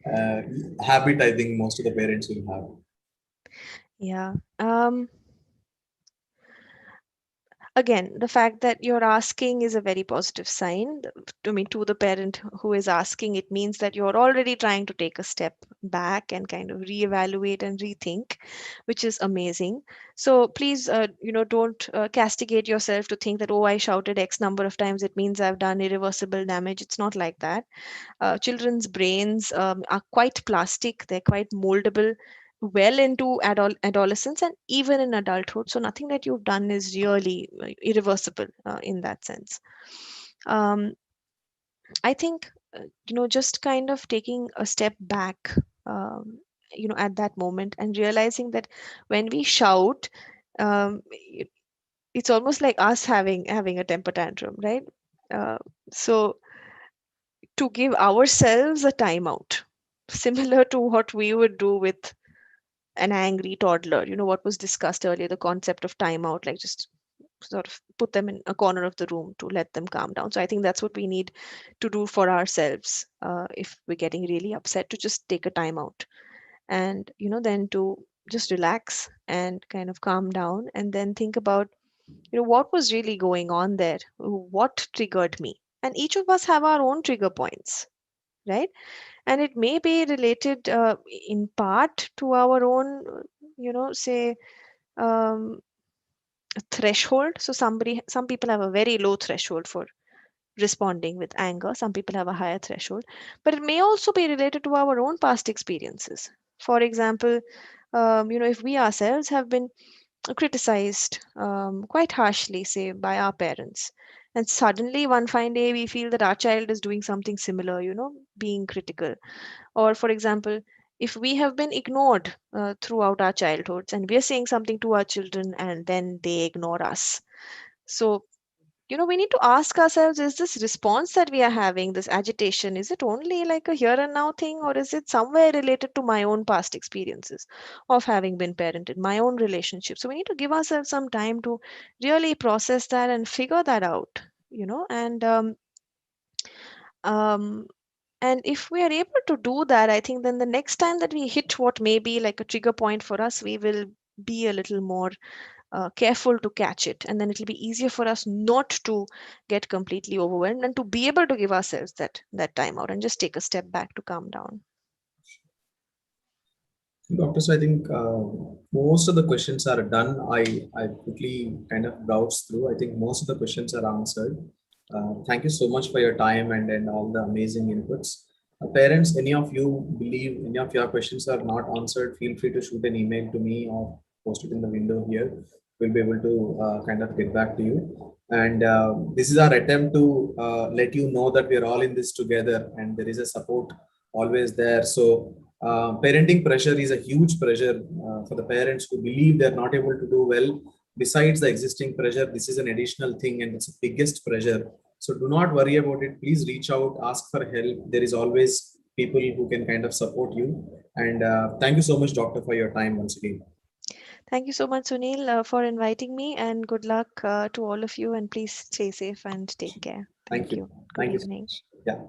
uh, habit. I think most of the parents will have. yeah. Again, the fact that you're asking is a very positive sign. To me, to the parent who is asking, it means that you're already trying to take a step back and kind of reevaluate and rethink, which is amazing. So please, don't castigate yourself to think that, oh, I shouted X number of times, it means I've done irreversible damage. It's not like that. Children's brains are quite plastic, they're quite moldable well into adolescence and even in adulthood. So nothing that you've done is really irreversible in that sense. Um, I think, just kind of taking a step back, at that moment and realizing that when we shout, it's almost like us having a temper tantrum, right? Uh, so to give ourselves a timeout, similar to what we would do with an angry toddler. What was discussed earlier, the concept of timeout, like just sort of put them in a corner of the room to let them calm down. So I think that's what we need to do for ourselves if we're getting really upset, to just take a timeout and, then to just relax and kind of calm down and then think about, what was really going on there, what triggered me. And each of us have our own trigger points, right? And it may be related in part to our own say um, threshold. So some people have a very low threshold for responding with anger, some people have a higher threshold, but it may also be related to our own past experiences. For example, if we ourselves have been criticized quite harshly, say, by our parents, and suddenly one fine day we feel that our child is doing something similar, being critical. Or, for example, if we have been ignored throughout our childhoods and we are saying something to our children and then they ignore us. So, we need to ask ourselves, is this response that we are having, this agitation, is it only like a here and now thing, or is it somewhere related to my own past experiences of having been parented, my own relationship? So, we need to give ourselves some time to really process that and figure that out, and um, and if we are able to do that, I think then the next time that we hit what may be like a trigger point for us, we will be a little more careful to catch it. And then it'll be easier for us not to get completely overwhelmed and to be able to give ourselves that time out and just take a step back to calm down. Doctor, so I think most of the questions are done. I quickly kind of browsed through. I think most of the questions are answered. Thank you so much for your time and all the amazing inputs. Parents, any of you believe any of your questions are not answered, feel free to shoot an email to me or post it in the window here. We'll be able to kind of get back to you. And this is our attempt to let you know that we're all in this together and there is a support always there. So parenting pressure is a huge pressure for the parents who believe they're not able to do well. Besides the existing pressure, this is an additional thing and it's the biggest pressure. So do not worry about it. Please reach out, ask for help. There is always people who can kind of support you. And thank you so much, doctor, for your time once again. Thank you so much, Sunil, for inviting me, and good luck to all of you. And please stay safe and take care. Thank Thank you. you. Good Thank you so evening. much. Yeah.